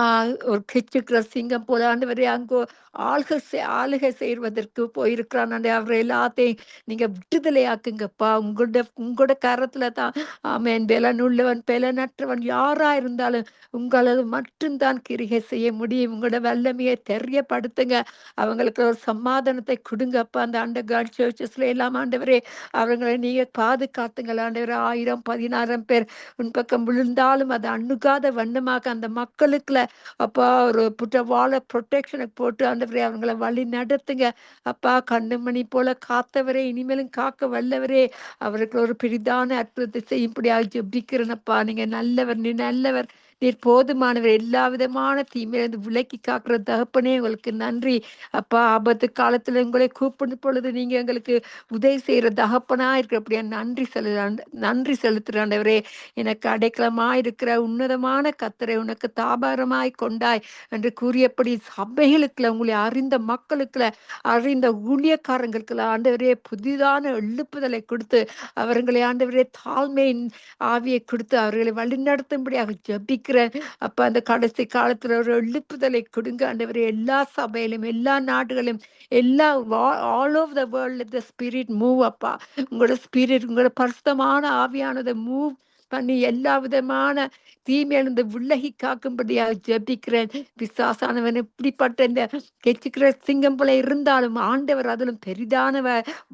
ஒரு கிச்சுக்கிற சிங்கம் போல ஆண்டவரே அங்கோ ஆளுகை செய்வதற்கு போயிருக்கிறான். அவரை எல்லாத்தையும் நீங்க விடுதலையாக்குங்கப்பா. உங்களோட கரத்துல தான் ஆமேன். பலனுள்ளவன் பலனற்றவன் யாரா இருந்தாலும் உங்களது மட்டும்தான் கிரிகை செய்ய முடியும். உங்களோட வல்லமையை தெரியப்படுத்துங்க. அவங்களுக்கு ஒரு சமாதானத்தை கொடுங்கப்பா. அந்த அண்டர் கிரவுண்ட் சர்ச்சஸ்ல எல்லாம் ஆண்டவரே அவங்களை நீங்க பாதுகாத்துங்கள் ஆண்டவரே. 1000 16 பேர் உன் பக்கம் விழுந்தாலும் அதை அணுகாத வண்ணமாக அந்த மக்களுக்குள்ள அப்பா ஒரு வாழ ப்ரொடெக்ஷனை போட்டு ஆண்டவரே அவங்களை வழி நடத்துங்க அப்பா. கண்ணுமணி போல காத்தவரே, இனிமேலும் காக்க வல்லவரே, அவருக்கு ஒரு பெரிதான அற்புதத்தை செய்யும்படியாக ஜெபிக்கிறேனப்பா. நீங்க நல்லவர், நீ நல்லவர், நீர் போதுமானவர். எல்லா விதமான தீமையிலிருந்து விலக்கி காக்கிற தகப்பனே உங்களுக்கு நன்றி அப்பா. ஆபத்து காலத்துல உங்களை கூப்பிடும் பொழுது நீங்க எங்களுக்கு உதவி செய்யற தகப்பனா இருக்கிறபடியா நன்றி செலுத்துறாண்டவரே. எனக்கு அடைக்கலமாய் இருக்கிற உன்னதமான கர்த்தரை உனக்கு தாபாரமாய் கொண்டாய் என்று கூறியபடி சபைகளுக்குள்ள உங்களை அறிந்த மக்களுக்குள்ள அறிந்த ஊழியக்காரங்களுக்குள்ள ஆண்டவரே புதிதான எழுப்புதலை கொடுத்து அவர்களை ஆண்டவரே தாழ்மையின் ஆவியை கொடுத்து அவர்களை வழிநடத்தும்படியாக ஜபிக்கிறேன் அப்ப. அந்த கடைசி காலத்துல ஒரு எழுப்புதலை கொடுங்க ஆண்டவரே. எல்லா சபையிலும் எல்லா நாடுகளிலும் எல்லா all over the world the spirit move அப்பா. உங்களோட ஸ்பிரிட், உங்களோட பரிசுத்தமான ஆவியானதை மூவ் பண்ணி எல்லா விதமான தீமையிலிருந்து விலகி காக்கும்படியாக ஜெபிக்கிறேன். பிசாசானவன் இப்படிப்பட்ட இந்த கெச்சிக்கிற சிங்கம் போல இருந்தாலும் ஆண்டவர் அதிலும் பெரிதானவ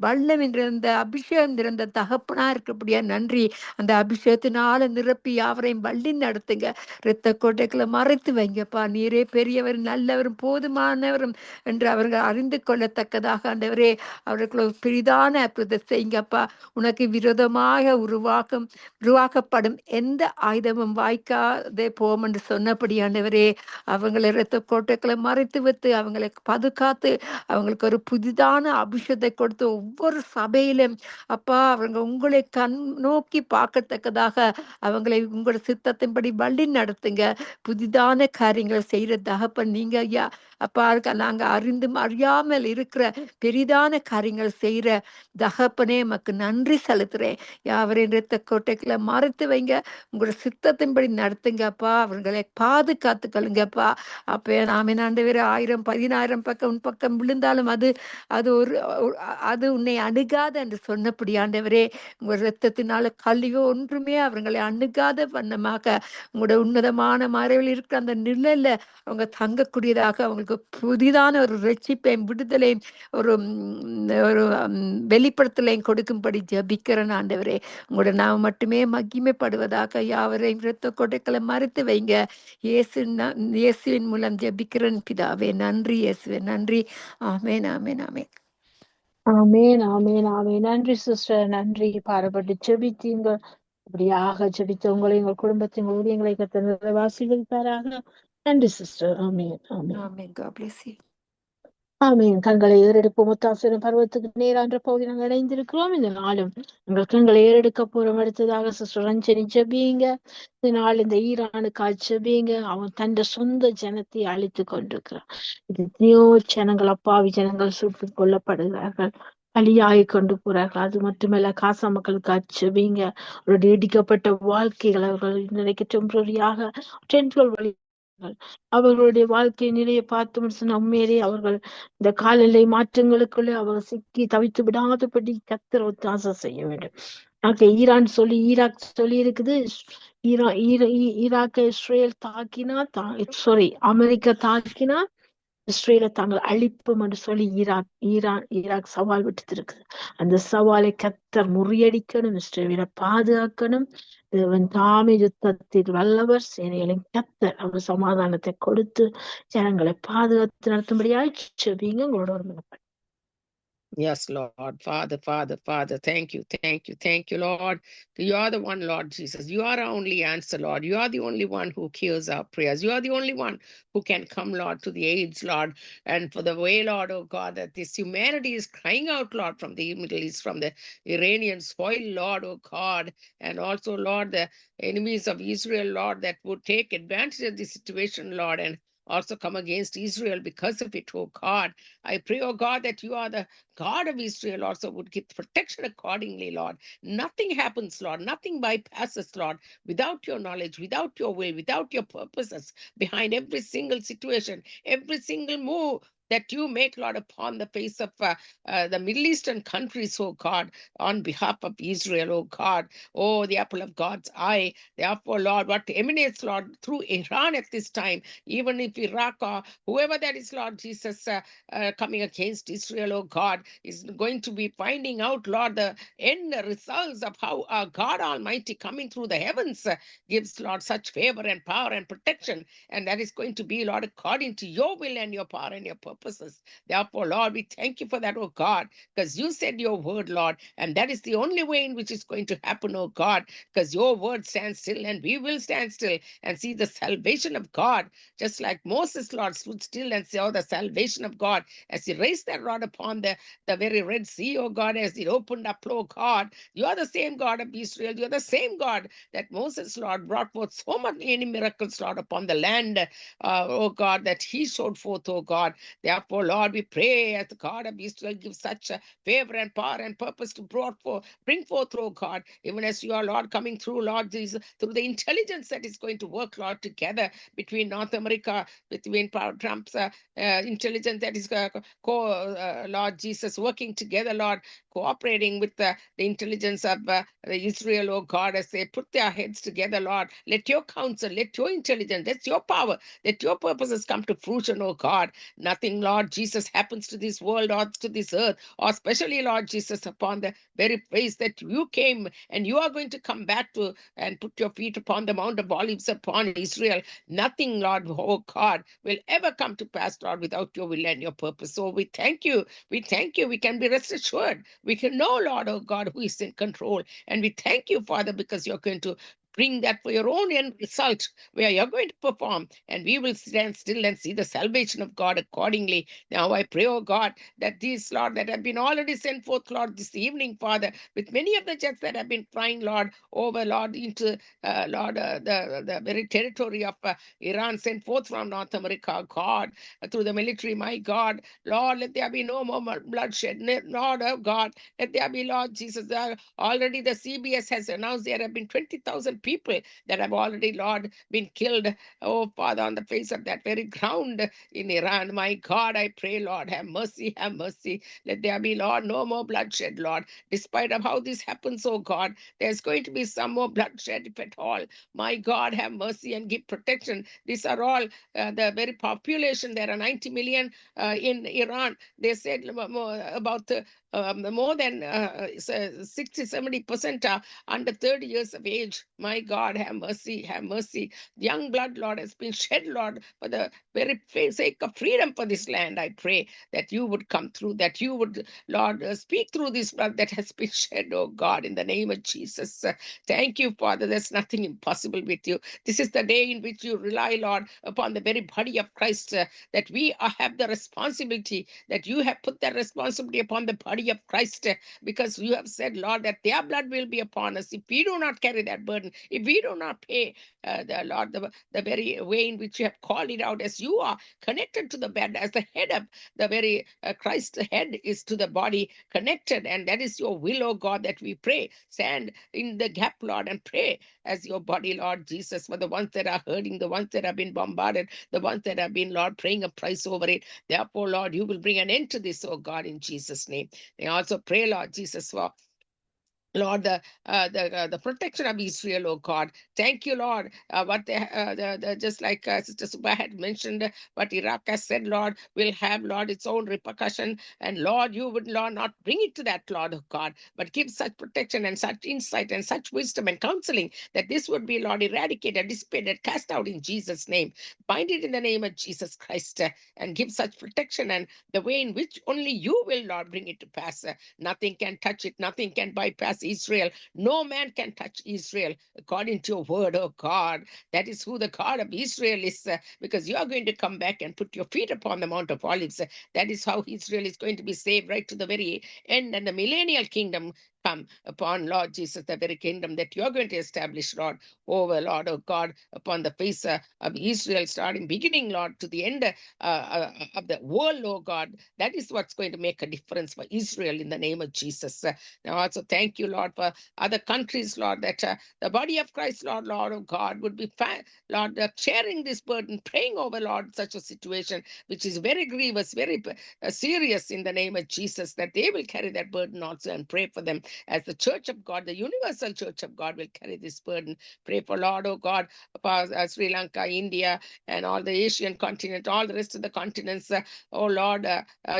வல்லம் என்ற அபிஷேகம் நிறைந்த தகப்பனா இருக்கபடியா நன்றி. அந்த அபிஷேகத்தினால நிரப்பி யாவரையும் வள்ளி நடத்துங்க. இரத்த கோட்டைகளை மறைத்து வைங்கப்பா. நீரே பெரியவர், நல்லவரும் போதுமானவரும் என்று அவர்கள் அறிந்து கொள்ளத்தக்கதாக ஆண்டவரே அவர்களுக்கு ஒரு பெரிதான அற்புதத்தை செய்யுங்கப்பா. உனக்கு விரோதமாக உருவாக்கப்படும் எந்த ஆயுதமும் வாய்க்காதே போம் என்று சொன்னபடி ஆண்டவரே அவங்களை இரத்த கோட்டைகளை மறைத்து வைத்து அவங்களை பாதுகாத்து அவங்களுக்கு ஒரு புதிதான அபிஷேகத்தை கொடுத்து ஒவ்வொரு சபையிலும் அப்பா அவங்க உங்களை கண் நோக்கி பார்க்கத்தக்கதாக அவங்களை உங்களோட சித்தத்தின்படி வழி நடத்துங்க. புதிதான காரியங்களை செய்யற தகப்பன் நீங்க ஐயா அப்பா. நாங்க அறிந்தும் அறியாமல் இருக்கிற பெரிதான காரியங்கள் செய்யற தகப்பனே எமக்கு நன்றி செலுத்துறேன். யாவரையும் இரத்த கோட்டைகளை மறைத்து வைங்க, உங்களோட சித்தத்தின்படி நடத்துங்கப்பா. அவர்களை பாதுகாத்து கொள்ளுங்கப்பா. அப்ப நாம ஆண்டவரே 1000 16 பக்கம் உன் பக்கம் விழுந்தாலும் அது அது உன்னை அணுகாத என்று சொன்னபடி ஆண்டவரே உங்கள் இரத்தத்தினால கல்வியோ ஒன்றுமே அவர்களை அணுகாத வண்ணமாக உங்களோட உன்னதமான மறைவில் இருக்கிற அந்த நிழல்ல அவங்க தங்கக்கூடியதாக அவங்களுக்கு புதிதான ஒரு ரட்சிப்பையும் விடுதலையும் ஒரு ஒரு வெளிப்படுத்தலையும் கொடுக்கும்படி ஜபிக்கிறேன் ஆண்டவரே. உங்களோட நாம மட்டுமே மகிமைப்படுவதாக யாவரையும் இரத்த கொடைகளை மறைத்து வைங்க. இயேசுவின் மூலம் ஜபிக்கிறேன் பிதாவே. நன்றி இயேசுவே, நன்றி. ஆமேன் ஆமேன் ஆமேன். ஆமேன் ஆமேன் ஆமேன். நன்றி சிஸ்டர், நன்றி. பாரப்பட்டு ஜெபித்தீங்க. அப்படியாக ஜெபித்த உங்களை, எங்கள் குடும்பத்தின் ஊழியங்களை கர்த்தர் ஆசீர்வதிப்பாராக. நன்றி sister. Amen amen amen. God bless you. ஆமீன். கண்களை ஏறெடுப்போம். முத்தாசிரியர் பருவத்துக்கு நேரான்ற பகுதி நாங்கள் இணைந்திருக்கிறோம். இந்த நாளும் எங்கள் கண்களை ஏறெடுக்க போறோம். அடுத்ததாக சிஸ்டர் ரஞ்சனி ஜெபிங்க. இந்த நாள் இந்த ஈரானுக்கு ஜெபிங்க. அவன் தன் சொந்த ஜனத்தை அழித்து கொண்டிருக்கிறான். எத்தனையோ ஜனங்கள், அப்பாவி ஜனங்கள் சுட்டுக் கொல்லப்படுகிறார்கள், பலியாகி கொண்டு போறார்கள். அது மட்டுமல்ல காசா மக்களுக்கு ஜெபிங்க. ஒரு நீடிக்கப்பட்ட வாழ்க்கைகள் அவர்கள் நினைக்க டெம்பரரியாக டென்ட்கள் வழி அவர்களுடைய வாழ்க்கை நிலையை பார்த்து உண்மையிலே அவர்கள் இந்த காலநிலை மாற்றங்களுக்குள்ளே அவர்கள் சிக்கி தவித்து விடாதபடி கர்த்தர் ஒத்தாசை செய்ய வேண்டும். ஓகே, ஈரான் சொல்லி ஈராக் சொல்லி இருக்குது. ஈராக்கை இஸ்ரேல் தாக்கினா சாரி, அமெரிக்கா தாக்கினா இஸ்ரேலை தாங்கள் அழிப்போம் என்று சொல்லி ஈராக் சவால் விடுத்திருக்குது. அந்த சவாலை கர்த்தர் முறியடிக்கணும், இஸ்ரேலை பாதுகாக்கணும். தேவன் தாமே யுத்தத்தில் வல்லவர், சேனைகளின் கர்த்தர். அவர் சமாதானத்தை கொடுத்து ஜனங்களை பாதுகாத்து நடத்தும்படியாய் செபிங்க. உங்களோட ஒரு மனப்பான்மை. Yes, Lord. Father, thank you, Lord. You are the one, Lord Jesus. You are our only answer, Lord. You are the only one who hears our prayers. You are the only one who can come, Lord, to the aids, Lord. And for the way, Lord, oh God, that this humanity is crying out, Lord, from the Middle East, from the Iranian soil, Lord, oh God. And also, Lord, the enemies of Israel, Lord, that would take advantage of the situation, Lord, and also come against Israel because of it, oh God. I pray, oh God, that you are the God of Israel also would give protection accordingly, Lord. Nothing happens, Lord. Nothing bypasses, Lord, without your knowledge, without your will, without your purposes behind every single situation, every single move that you make, Lord, upon the face of the Middle Eastern countries, oh God, on behalf of Israel, oh God. Oh, the apple of God's eye. Therefore, Lord, what emanates, Lord, through Iran at this time, even if Iraq or whoever that is, Lord Jesus, coming against Israel, oh God, is going to be finding out, Lord, the end results of how our God Almighty coming through the heavens gives, Lord, such favor and power and protection. And that is going to be, Lord, according to your will and your power and your purposes. Therefore, Lord, we thank you for that, oh God, because you said your word, Lord, and that is the only way in which is going to happen, oh God, because your word stands still and we will stand still and see the salvation of God, just like Moses, Lord, stood still and saw the salvation of God as he raised that rod upon the very Red Sea, oh God, as it opened up, oh God. You are the same God of Israel. You are the same God that Moses, Lord, brought forth so many miracles, Lord, upon the land, oh God, that he showed forth, oh God. Therefore, Lord, we pray as the God of Israel gives such a favor and power and purpose to bring forth, oh God, even as you are, Lord, coming through, Lord Jesus, through the intelligence that is going to work, Lord, together between North America, between Trump's intelligence that is Lord Jesus, working together, Lord, cooperating with the intelligence of Israel, oh God, as they put their heads together, Lord. Let your counsel, let your intelligence, let your power, let your purposes come to fruition, oh God. Nothing, Lord Jesus, happens to this world or to this earth, or especially, Lord Jesus, upon the very place that you came and you are going to come back to and put your feet upon the Mount of Olives upon Israel. Nothing, Lord, oh God, will ever come to pass, Lord, without your will and your purpose. So we thank you. We thank you. We can be rest assured. We can know, Lord, oh God, who is in control. And we thank you, Father, because you're going to bring that for your own end result where you're going to perform, and we will stand still and see the salvation of God accordingly. Now I pray, oh God, that these, Lord, that have been already sent forth, Lord, this evening, Father, with many of the jets that have been flying, Lord, over, Lord, into, Lord, the very territory of Iran, sent forth from North America, God, through the military, my God, Lord, let there be no more bloodshed, Lord, oh God, let there be, Lord Jesus, already the CBS has announced there have been 20,000 people that have already, Lord, been killed, oh Father, on the face of that very ground in Iran. My God, I pray, Lord, have mercy, have mercy. Let there be, Lord, no more bloodshed, Lord. Despite of how this happens, oh God, there's going to be some more bloodshed, if at all. My God, have mercy and give protection. These are all the very population. There are 90 million in Iran. They said about more than 60-70% are under 30 years of age. My God, have mercy, have mercy. Young blood, Lord, has been shed, Lord, for the very sake of freedom for this land. I pray that you would come through, that you would, Lord, speak through this blood that has been shed, oh God, in the name of Jesus. Thank you, Father. There's nothing impossible with you. This is the day in which you rely, Lord, upon the very body of Christ, that we have the responsibility, that you have put that responsibility upon the body of Christ, because you have said, Lord, that their blood will be upon us if we do not carry that burden, if we do not pay the Lord, the very way in which you have called it out, as you are connected to the bed, as the head of the very Christ, the head is to the body connected, and that is your will, oh God, that we pray. Stand in the gap, Lord, and pray as your body, Lord Jesus, for the ones that are hurting, the ones that have been bombarded, the ones that have been, Lord, praying a price over it. Therefore, Lord, you will bring an end to this, oh God, in Jesus' name. They also pray, Lord Jesus, for Lord, the protection of Israel, oh God. Thank you, Lord. Just like Sister Subha had mentioned, what Iraq has said, Lord, will have, Lord, its own repercussion. And Lord, you would, Lord, not bring it to that, Lord, oh God, but give such protection and such insight and such wisdom and counseling that this would be, Lord, eradicated, dissipated, cast out in Jesus' name. Bind it in the name of Jesus Christ and give such protection and the way in which only you will, Lord, bring it to pass. Nothing can touch it. Nothing can bypass Israel. No man can touch Israel according to your word, oh God. That is who the God of Israel is, because you are going to come back and put your feet upon the Mount of Olives. That is how Israel is going to be saved right to the very end, and the millennial kingdom come upon, Lord Jesus, the very kingdom that you're going to establish, Lord, over, Lord, oh God, upon the face of Israel, starting beginning, Lord, to the end of the world, oh God. That is what's going to make a difference for Israel in the name of Jesus. Now also thank you, Lord, for other countries, Lord, that the body of Christ, Lord oh God, would be, Lord, sharing this burden, praying over, Lord, such a situation, which is very grievous, very serious in the name of Jesus, that they will carry that burden also and pray for them as the church of God, the universal church of God will carry this burden. Pray for, Lord, oh God, for Sri Lanka, India, and all the Asian continent, all the rest of the continents, oh Lord,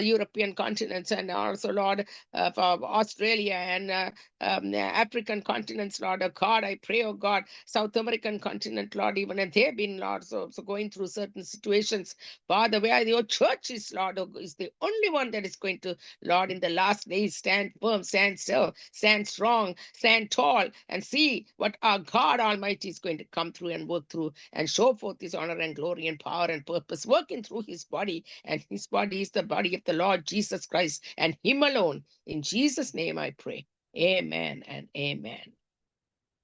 European continents, and also, Lord, for Australia and African continents, Lord, oh God, I pray, oh God, South American continent, Lord, even if they've been, Lord, so going through certain situations, Father, where your church is, Lord, is the only one that is going to, Lord, in the last days stand firm, stand still, stand strong, stand tall, and see what our God Almighty is going to come through and work through and show forth his honor and glory and power and purpose, working through his body. And his body is the body of the Lord Jesus Christ and him alone. In Jesus' name I pray. Amen and amen.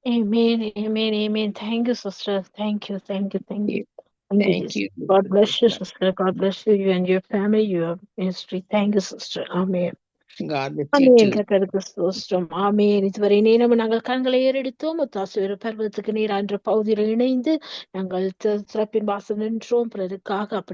Amen, amen, amen. Thank you, sister. Thank you, thank you, thank you. Thank you. God bless you, sister. God bless you and your family, your ministry. Thank you, sister. Amen. God bless you amen. too. கர்த்தருக்கு ஸ்தோத்திரம். ஆமென். இதுவரை நேரம் நாங்கள் கண்களை ஏறெடுத்தோம். ஒத்தாசை பர்வதத்துக்கு நேரான்ற பகுதியில் இணைந்து நாங்கள் சிறப்பின் வாசல் நின்றோம். பிறருக்காக அப்படி